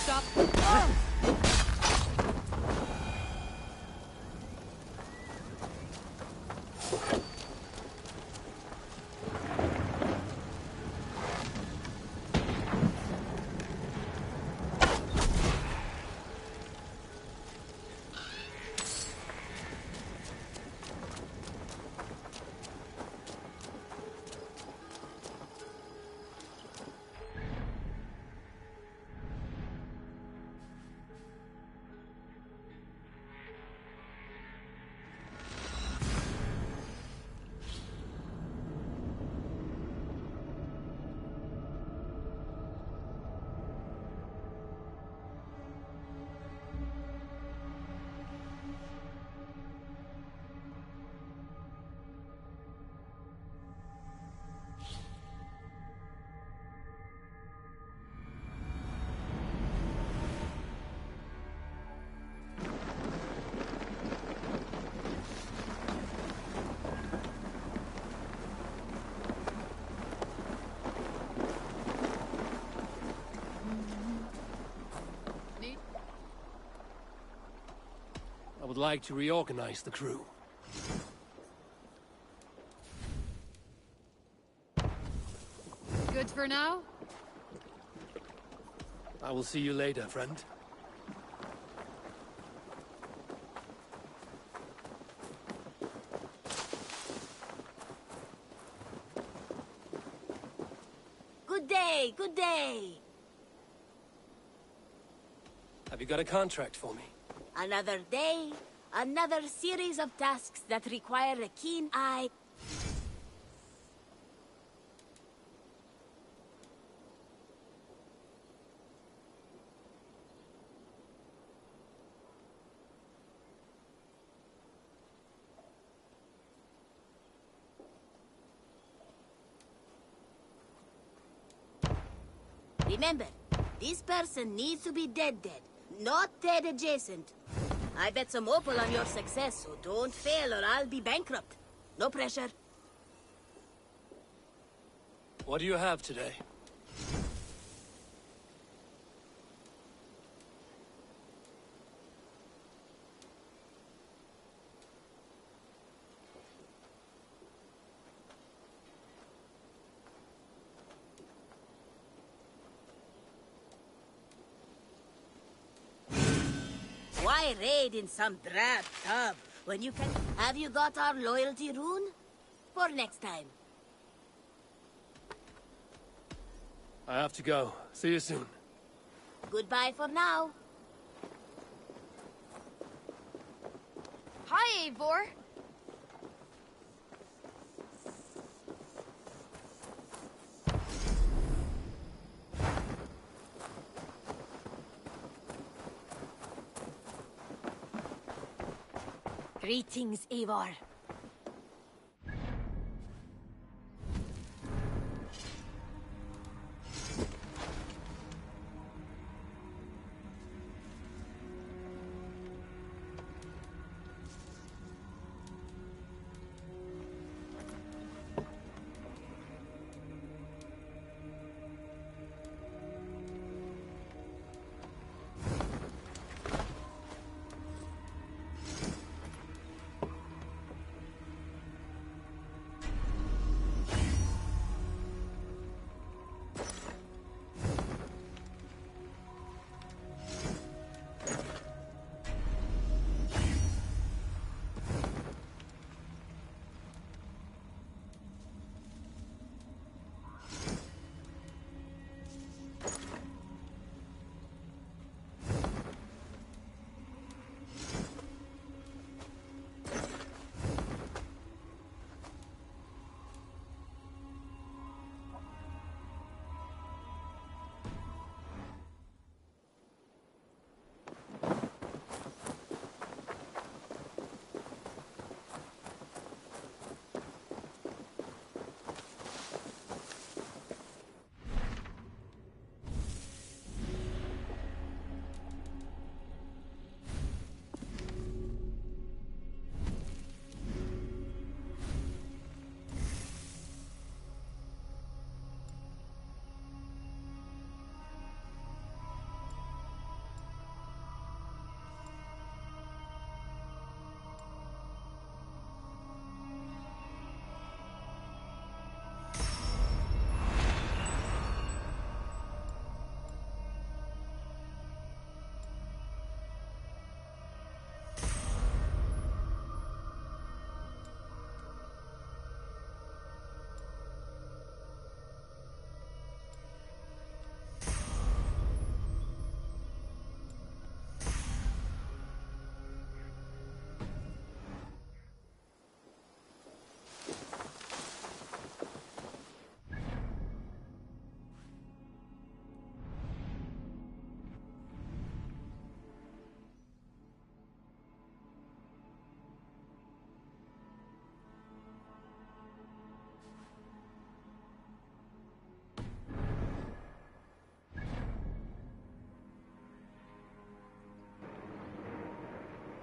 Speaker 23: Stop. Oh!
Speaker 21: like to reorganize the crew.
Speaker 7: Good for now?
Speaker 21: I will see you later, friend.
Speaker 20: Good day, good day.
Speaker 21: Have you got a contract for me?
Speaker 20: Another day, another series of tasks that require a keen eye. Remember, this person needs to be dead, not dead adjacent. I bet some opal on your success, so don't fail or I'll be bankrupt. No pressure.
Speaker 21: What do you have today?
Speaker 20: Why raid in some drab tub when you can... Have you got our loyalty rune? For next time.
Speaker 21: I have to go. See you soon.
Speaker 20: Goodbye for now.
Speaker 7: Hi, Eivor.
Speaker 20: Greetings, Eivor.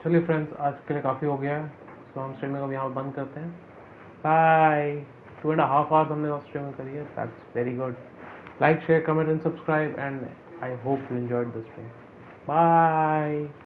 Speaker 9: चलिए friends, आज के लिए काफ़ी हो गया है, तो हम स्ट्रीमिंग अब यहाँ बंद करते हैं. बाय. 2.5 hours हमने स्ट्रीमिंग करी है. That's very good. Like, share, comment and subscribe, and I hope you enjoyed the stream. Bye.